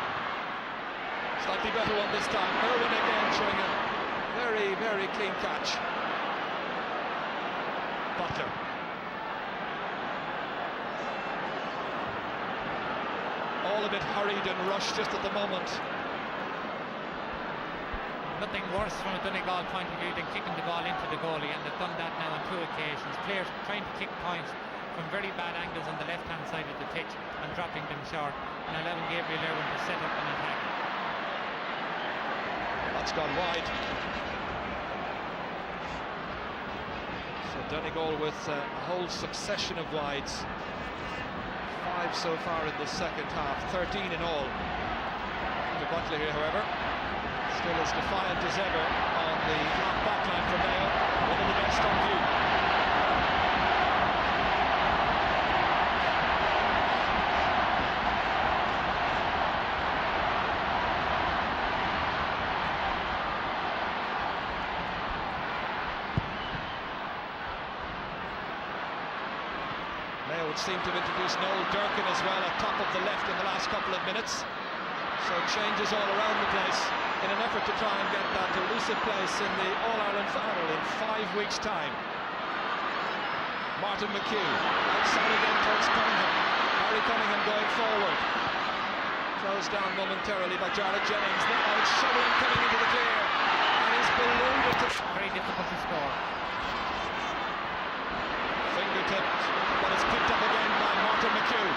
Slightly better one this time. Irwin again showing a very, very clean catch. Butler. All a bit hurried and rushed just at the moment. Nothing worse from a Donegal point of view than kicking the ball into the goalie, and they've done that now on 2 occasions. Players trying to kick points from very bad angles on the left-hand side of the pitch and dropping them short, and allowing Gabriel Irwin to set up an attack. That's gone wide. So Donegal with a whole succession of wides. 5 so far in the second half, 13 in all. Peter Butler here, however, still as defiant as ever on the back line for Mayo. One of the best on view. Mayo would seem to have introduced Noel Durkin as well at top of the left in the last couple of minutes. So changes all around the place in an effort to try and get that elusive place in the All-Ireland final in 5 weeks' time. Martin McHugh outside again towards Cunningham. Harry Cunningham going forward. Closed down momentarily by Jarlath Jennings. Now it's Shuttling coming into the clear, and he's ballooned into. Very difficult to score. Fingertipped, but it's picked up again by Martin McHugh.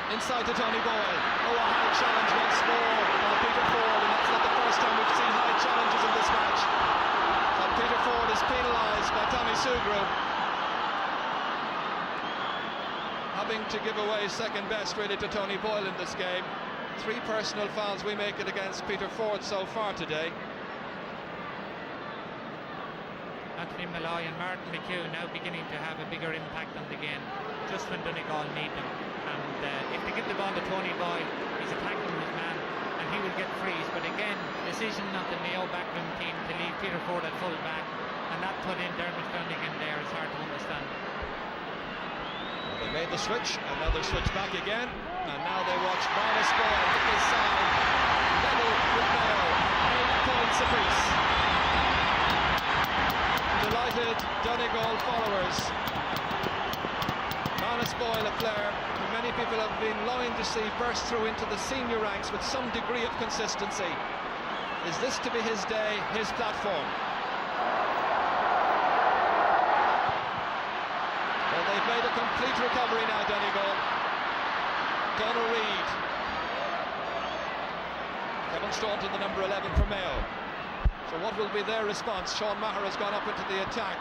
Inside to Tony Boyle. Oh, a high challenge once more by Peter Ford, and that's not the first time we've seen high challenges in this match. But Peter Ford is penalised by Tommy Sugru, having to give away second best really to Tony Boyle in this game. 3 personal fouls we make it against Peter Ford so far today. Anthony Malloy and Martin McHugh now beginning to have a bigger impact on the game, just when Donegal need them. And if they give the ball to Tony Boyle, he's attacking his man, and he will get frees. But again, decision of the Mayo backroom team to leave Peter Ford at full back, and that put in Dermot Flanagan there is hard to understand. Well, they made the switch, and now they switch back again, and now they watch Manus Boyle hit his side, level with Mayo, 8 points apiece. Delighted Donegal followers. Manus Boyle, a player who many people have been longing to see burst through into the senior ranks with some degree of consistency. Is this to be his day, his platform? Well, they've made a complete recovery now, Donegal. Donald Reid. Kevin Staunton, the number 11 for Mayo. So what will be their response? Sean Maher has gone up into the attack.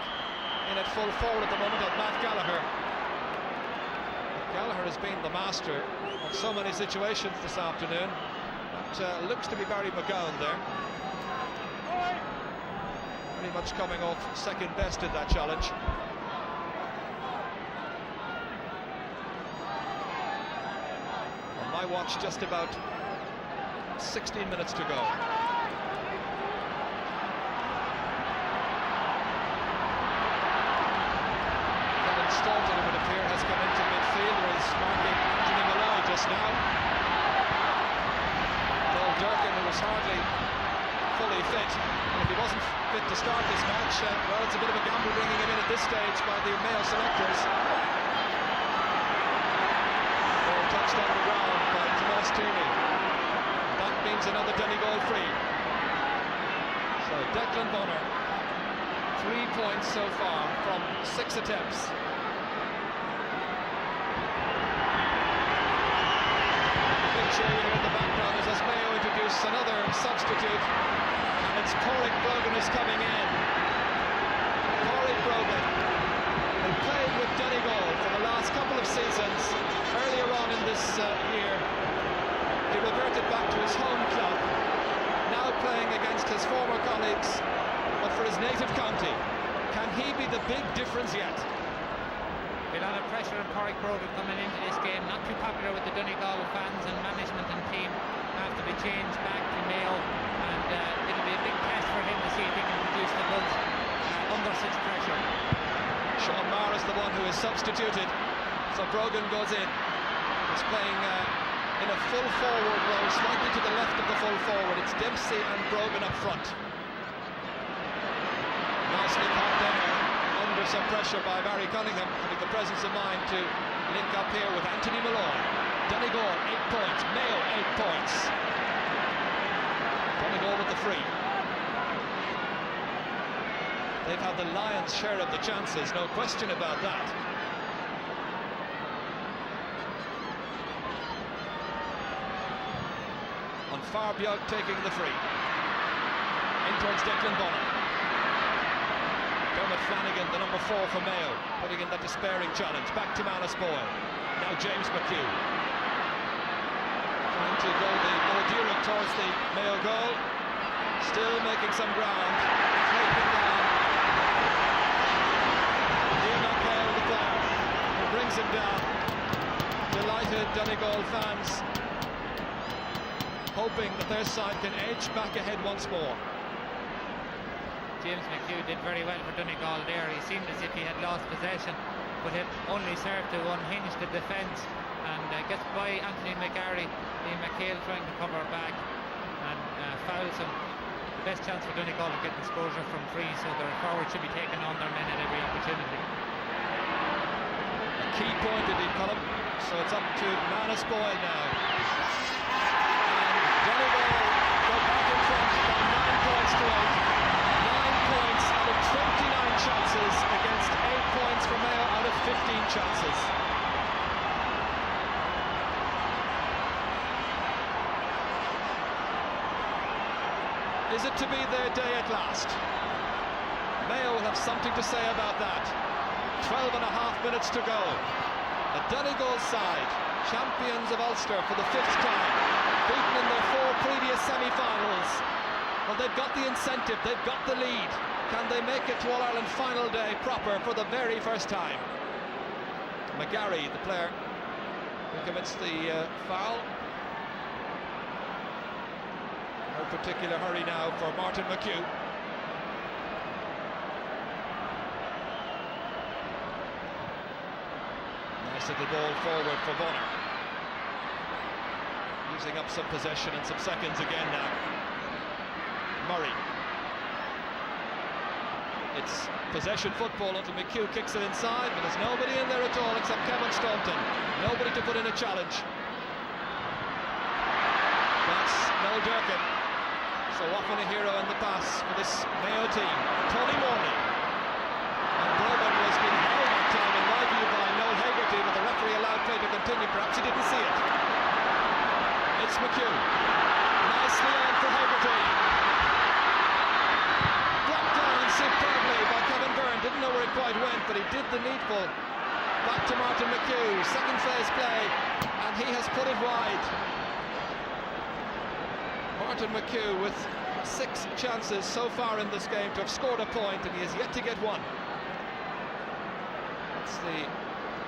In at full forward at the moment of Matt Gallagher. Gallagher has been the master of so many situations this afternoon. That looks to be Barry McGowan there. Pretty much coming off second best in that challenge. On my watch, just about 16 minutes to go. Staunton, it would appear, has come into midfield. There is marking Anthony Malloy just now. Noel Durkin, who was hardly fully fit, and if he wasn't fit to start this match, well, it's a bit of a gamble bringing him in at this stage by the Mayo selectors. Ball touched on the ground by Tomas Tierney. That means another Donegal free. So Declan Bonner, 3 points so far from 6 attempts. Here in the background is as Mayo introduce another substitute, and it's Pádraig Brogan is coming in. Pádraig Brogan, who played with Donegal for the last couple of seasons. Earlier on in this year, he reverted back to his home club, now playing against his former colleagues, but for his native county. Can he be the big difference yet? A lot of pressure on Pádraig Brogan coming into this game. Not too popular with the Donegal fans and management and team. Have to be changed back to Mayo, and it'll be a big test for him to see if he can produce the goods under such pressure. Sean Maher is the one who is substituted, so Brogan goes in. He's playing in a full forward role, slightly to the left of the full forward. It's Dempsey and Brogan up front. Nicely caught there. Under some pressure by Barry Cunningham, having the presence of mind to link up here with Anthony Malloy. Donegal 8 points, Mayo 8 points. Donegal with the free. They've had the Lions' share of the chances, no question about that. On Farbiog taking the free. In towards Declan Bonner. Dermot Flanagan, the number 4 for Mayo, putting in that despairing challenge. Back to Manus Boyle. Now James McHugh. Trying to go the Moldura towards the Mayo goal. Still making some ground. Flipping down. Ian McHale, the player, who brings him down. Delighted Donegal fans, hoping that their side can edge back ahead once more. James McHugh did very well for Donegal there. He seemed as if he had lost possession, but it only served to unhinge the defence and gets by Anthony McGarry. Ian McHale trying to cover back and fouls him. The best chance for Donegal to get exposure from free, so their forward should be taking on their men at every opportunity. A key point indeed, Colin. So it's up to Manus Boyle now. And Donegal go back in front from 9 points to 8. 9 points out of 29 chances against 8 points for Mayo out of 15 chances. Is it to be their day at last? Mayo will have something to say about that. 12 and a half minutes to go. The Donegal side, champions of Ulster for the 5th time, beaten in their 4 previous semi-finals. Well, they've got the incentive, they've got the lead. Can they make it to All-Ireland final day proper for the very first time? McGarry, the player who commits the foul. No particular hurry now for Martin McHugh. Nice little ball forward for Bonner. Using up some possession and some seconds again now. Murray. It's possession football until McHugh kicks it inside, but there's nobody in there at all except Kevin Staunton. Nobody to put in a challenge. That's Noel Durkin. So often a hero in the pass for this Mayo team. Tony Morley. And Brogan was being held that time, in my view, by Noel Hegarty, but the referee allowed play to continue. Perhaps he didn't see it. It's McHugh. Nicely on for Hegarty. Blocked down superbly by Kevin Byrne. Didn't know where it quite went, but he did the needful Back to Martin McHugh, second phase play, and he has put it wide. Martin McHugh with 6 chances so far in this game to have scored a point, and he has yet to get one. It's the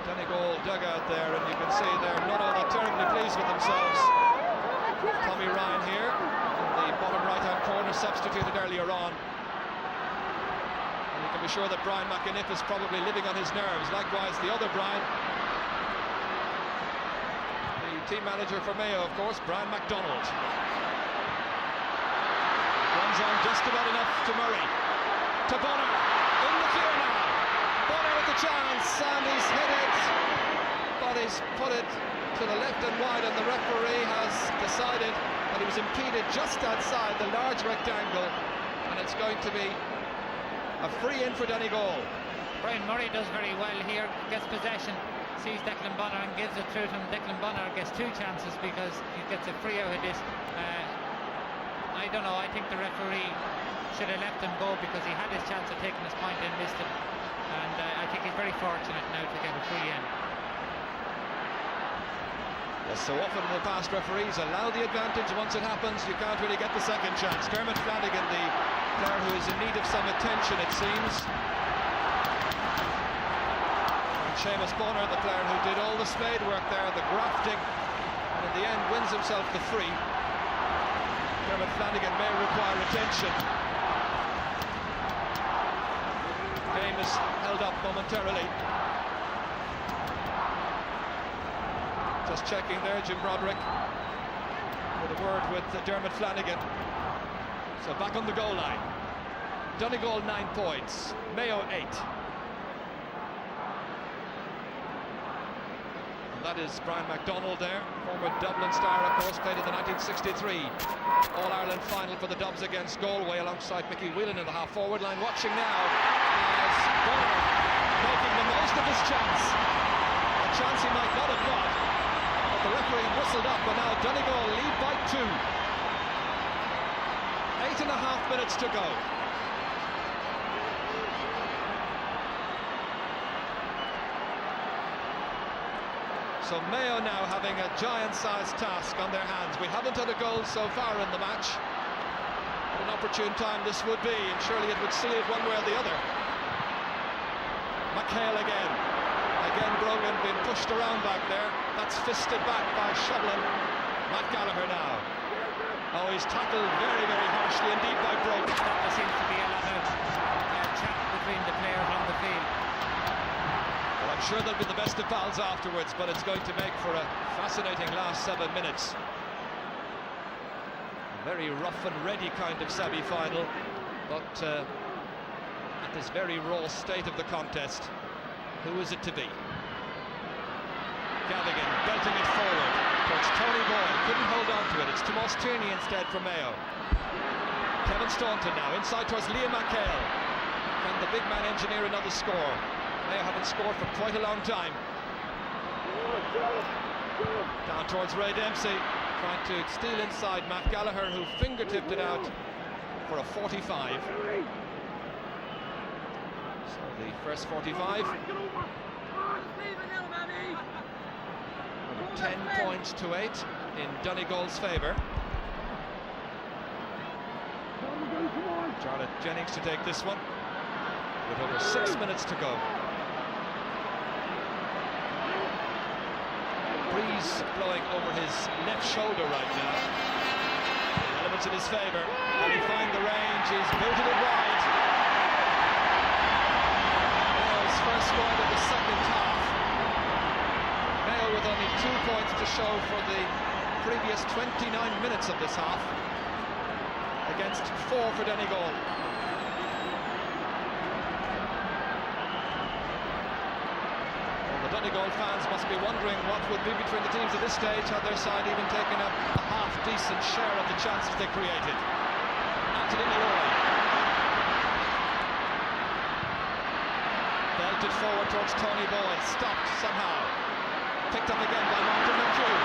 Donegal dugout there, and you can see they're not all that terribly pleased with themselves. Tommy Ryan here, in the bottom right-hand corner, substituted earlier on. And you can be sure that Brian McAniff is probably living on his nerves. Likewise, the other Brian, the team manager for Mayo, of course, Brian MacDonald. Runs on just about enough to Murray. To Bonner, in the field now. Bonner with the chance, and he's hit it, but he's put it to the left and wide, and the referee has decided that he was impeded just outside the large rectangle, and it's going to be a free in for Donegal. Brian Murray does very well here, gets possession, sees Declan Bonner and gives it through to him. Declan Bonner gets 2 chances because he gets a free out of this. I don't know, I think the referee should have left him go because he had his chance of taking his point and missed it, and I think he's very fortunate now to get a free in. Yes, so often in the past, referees allow the advantage. Once it happens, you can't really get the second chance. Dermot Flanagan, the player who is in need of some attention, it seems. And Seamus Bonner, the player who did all the spade work there, the grafting, and in the end wins himself the free. Dermot Flanagan may require attention. Game is held up momentarily. Just checking there, Jim Broderick with a word with Dermot Flanagan. So back on the goal line. Donegal 9 points, Mayo 8. And that is Brian MacDonald there, former Dublin star, of course, played in the 1963 All-Ireland final for the Dubs against Galway alongside Mickey Whelan in the half-forward line. Watching now as Bonner making the most of his chance. A chance he might not have got. The referee whistled up, and now Donegal lead by 2. 8.5 minutes to go. So Mayo now having a giant-sized task on their hands. We haven't had a goal so far in the match. What an opportune time this would be, and surely it would seal it one way or the other. McHale again. Again, Brogan being pushed around back there. That's fisted back by Shovlin. Matt Gallagher now. Oh, he's tackled very, very harshly indeed by Brogan. There seems to be a lot of chat between the players on the field. Well, I'm sure they'll be the best of pals afterwards, but it's going to make for a fascinating last 7 minutes. A very rough and ready kind of semi-final, but at this very raw state of the contest, who is it to be? Gavighan belting it forward towards Tony Boyle, couldn't hold on to it. It's Tomas Tierney instead for Mayo. Kevin Staunton now inside towards Liam McHale. Can the big man engineer another score? Mayo haven't scored for quite a long time. Down towards Ray Dempsey, trying to steal inside Matt Gallagher, who fingertipped it out for a 45. So the first 45. 10 points to 8 in Donegal's favour. Charlotte Jennings to take this one with over 6 minutes to go. Breeze blowing over his left shoulder right now. Elements in his favour. Can he find the range? He's booted it wide. Mayo's first point of the second half. Mayo with only 2 points to show for the previous 29 minutes of this half, against 4 for Donegal. Well, the Donegal fans must be wondering what would be between the teams at this stage had their side even taken a half-decent share of the chances they created. Anthony Leroy. Belted forward towards Tony Boyle, stopped somehow. Picked up again by Martin McHugh.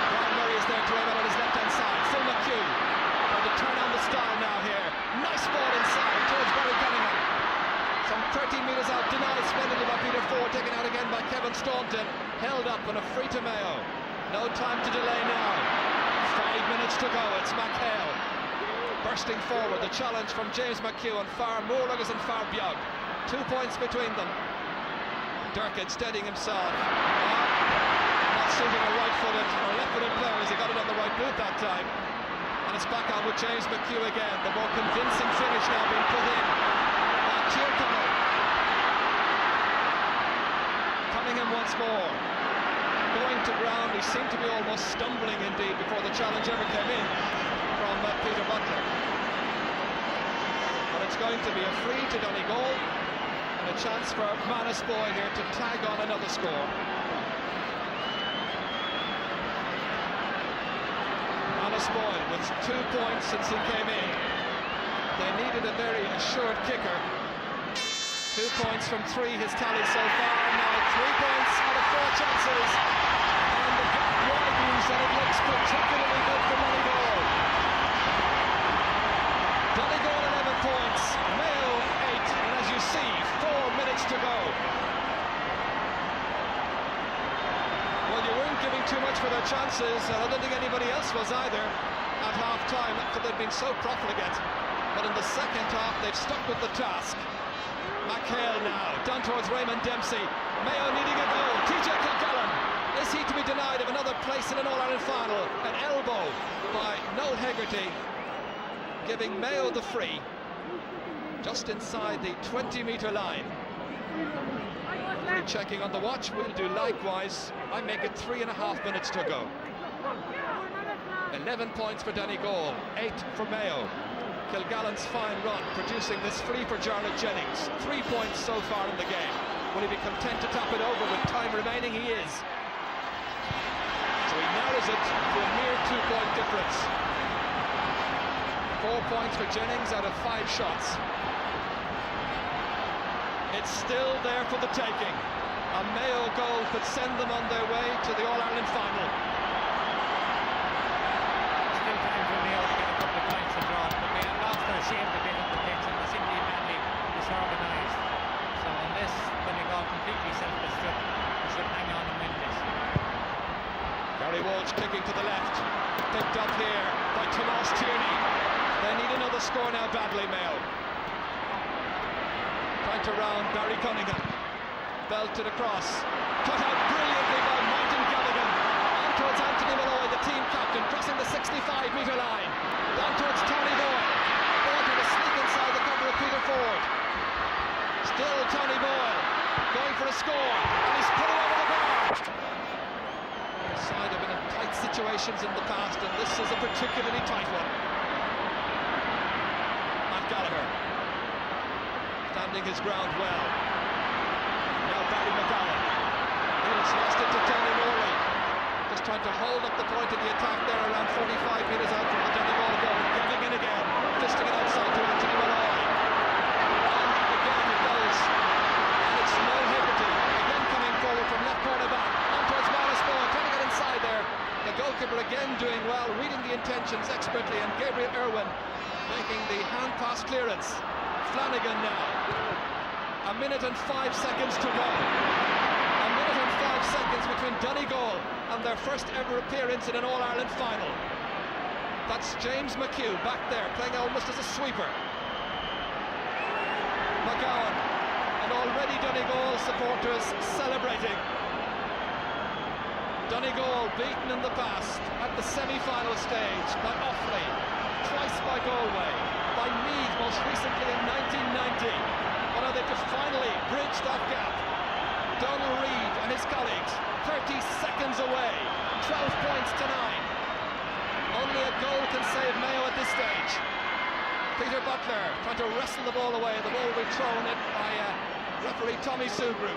Brian Murray is there to aim on his left-hand side. Phil McHugh trying to turn on the style now here. Nice ball inside towards Barry Cunningham. Some 13 metres out, denied splendidly by Peter Ford, taken out again by from Staunton, held up and a free to Mayo. No time to delay now. 5 minutes to go. It's McHale bursting forward. The challenge from James McHugh and Far Moorlagus and Far Biog. 2 points between them. Durkin steadying himself. Not suiting a right-footed or left-footed player as he got it on the right boot that time. And it's back on with James McHugh again. The more convincing finish now being put in by Tyrconnell. Coming in once more. Going to ground, he seemed to be almost stumbling indeed before the challenge ever came in from Peter Butler. But it's going to be a free to Donegal and a chance for Manus Boyle here to tag on another score. Manus Boyle with 2 points since he came in. They needed a very assured kicker. 2 points from 3, his tally so far. Now 3 points out of 4 chances. And the gap widens and it looks particularly good for Donegal. Donegal 11 points, Mayo 8, and as you see, 4 minutes to go. Well, you weren't giving too much for their chances, and I don't think anybody else was either at half-time, because they'd been so profligate. But in the second half, they've stuck with the task. McHale now, down towards Raymond Dempsey. Mayo needing a goal. TJ Kilgallen, is he to be denied of another place in an All-Ireland final? An elbow by Noel Hegarty, giving Mayo the free, just inside the 20-metre line. Checking on the watch, we'll do likewise. I make it 3.5 minutes to go. 11 points for Donegal, 8 for Mayo. Kilgallen's fine run producing this free for Jarlath Jennings. 3 points so far in the game. Will he be content to tap it over with time remaining? He is. So he narrows it to a mere 2-point difference. 4 points for Jennings out of 5 shots. It's still there for the taking. A Mayo goal could send them on their way to the All-Ireland final. Still time for Mayo to get a couple of points to draw, but they have lost their shape a bit on the pitch and they seem to be badly disorganised. So unless Donegal completely self-destruct, they should hang on and win this. Gary Walsh kicking to the left. Picked up here by Tomas Tierney. They need another score now badly, Mayo. Trying to round Barry Cunningham. Belted across. Cut out brilliantly by Martin Gallagher. On towards Anthony Malloy, the team captain, crossing the 65-metre line. Down towards Tony Boyle. Boyle trying to sneak inside the cover of Peter Ford. Still Tony Boyle going for a score. And he's put it over the bar. The side have been in tight situations in the past, and this is a particularly tight one. Matt Gallagher standing his ground well. Now Barry McGowan. He's lost it to Tony Morley. Just trying to hold up the point of the attack there around 45 metres out from the Donegal goal. Giving in again. Fisting it outside to Anthony Malloy. And again it goes. And it's Noel Hegarty. Again coming forward from left corner back. On towards Manus Boyle. Trying to get inside there. The goalkeeper again doing well. Reading the intentions expertly. And Gabriel Irwin making the hand pass clearance. Flanagan now. 1 minute and 5 seconds to go. 1 minute and 5 seconds between Donegal and their first ever appearance in an All-Ireland final. That's James McHugh back there, playing almost as a sweeper. McGowan, and already Donegal supporters celebrating. Donegal beaten in the past at the semi-final stage by Offaly, twice by Galway, by Meath most recently in 1990. Well, now they've just finally bridged that gap. Donald Reid and his colleagues 30 seconds away, 12 points to 9. Only a goal can save Mayo at this stage. Peter Butler trying to wrestle the ball away. The ball will be thrown in by referee Tommy Sugru.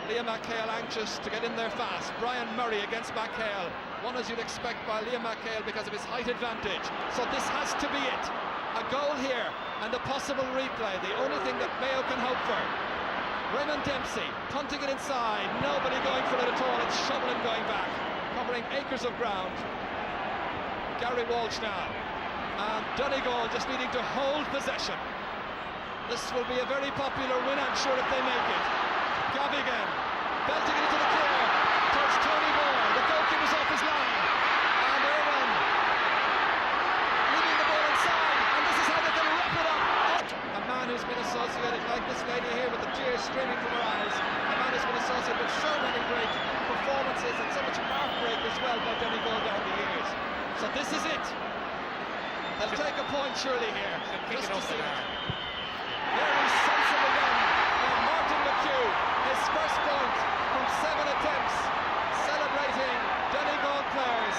Liam McHale anxious to get in there fast. Brian Murray against McHale. One as you'd expect by Liam McHale because of his height advantage. So this has to be it. A goal here and a possible replay. The only thing that Mayo can hope for. Raymond Dempsey punting it inside. Nobody going for it at all. It's shoveling going back. Covering acres of ground. Gary Walsh now. And Donegal just needing to hold possession. This will be a very popular win, I'm sure, if they make it. Gavigan belting it into the clear towards Tony Moore. The goalkeeper's off his line, and Irwin leaving the ball inside, and this is how they can wrap it up. A man who's been associated, like this lady here, with the tears streaming from her eyes, a man who's been associated with so many great performances and so much heartbreak as well by Donegal down the years. So this is it. They'll take a point surely here, just to see it. Very sensible run by Martin McHugh, his first point from 7 attempts, celebrating Donegal players,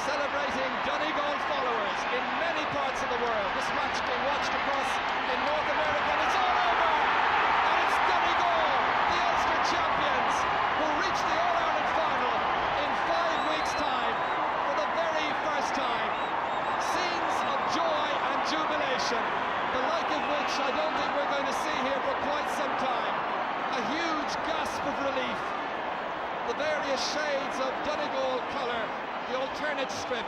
celebrating Donegal followers in many parts of the world. This match being watched across in North America, and it's all over! And it's Donegal, the Ulster champions, who reach the All-Ireland final in 5 weeks' time for the very first time. Scenes of joy and jubilation, the like of which I don't think we're going to see here for quite some time. A huge gasp of relief. The various shades of Donegal colour, the alternate strip,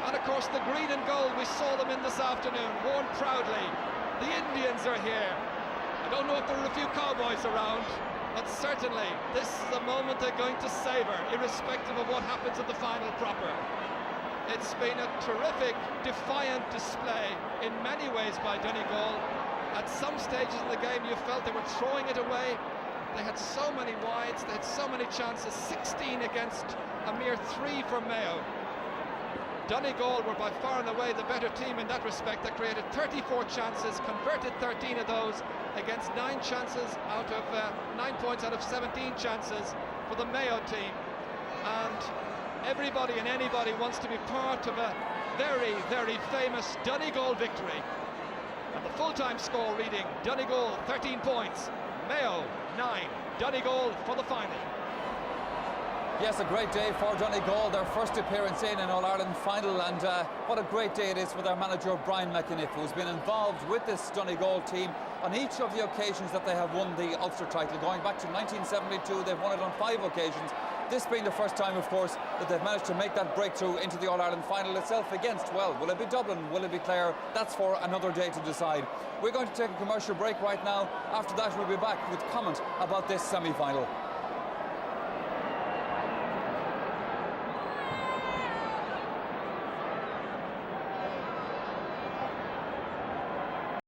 and of course the green and gold we saw them in this afternoon, worn proudly. The Indians are here. I don't know if there are a few cowboys around, but certainly this is the moment they're going to savour, irrespective of what happens at the final proper. It's been a terrific, defiant display in many ways by Donegal. At some stages in the game you felt they were throwing it away. They had so many wides, they had so many chances, 16 against a mere 3 from Mayo. Donegal were by far and away the better team in that respect. They created 34 chances, converted 13 of those against 9 chances out of 9 points out of 17 chances for the Mayo team. And everybody and anybody wants to be part of a very, very famous Donegal victory. And the full-time score reading, Donegal 13 points, Mayo 9. Donegal for the final. Yes, a great day for Donegal, their first appearance in an All-Ireland final, and what a great day it is for their manager Brian McAniff, who's been involved with this Donegal team on each of the occasions that they have won the Ulster title. Going back to 1972, they've won it on 5 occasions. This being the first time, of course, that they've managed to make that breakthrough into the All-Ireland final itself against, well, will it be Dublin, will it be Clare? That's for another day to decide. We're going to take a commercial break right now. After that, we'll be back with comment about this semi-final.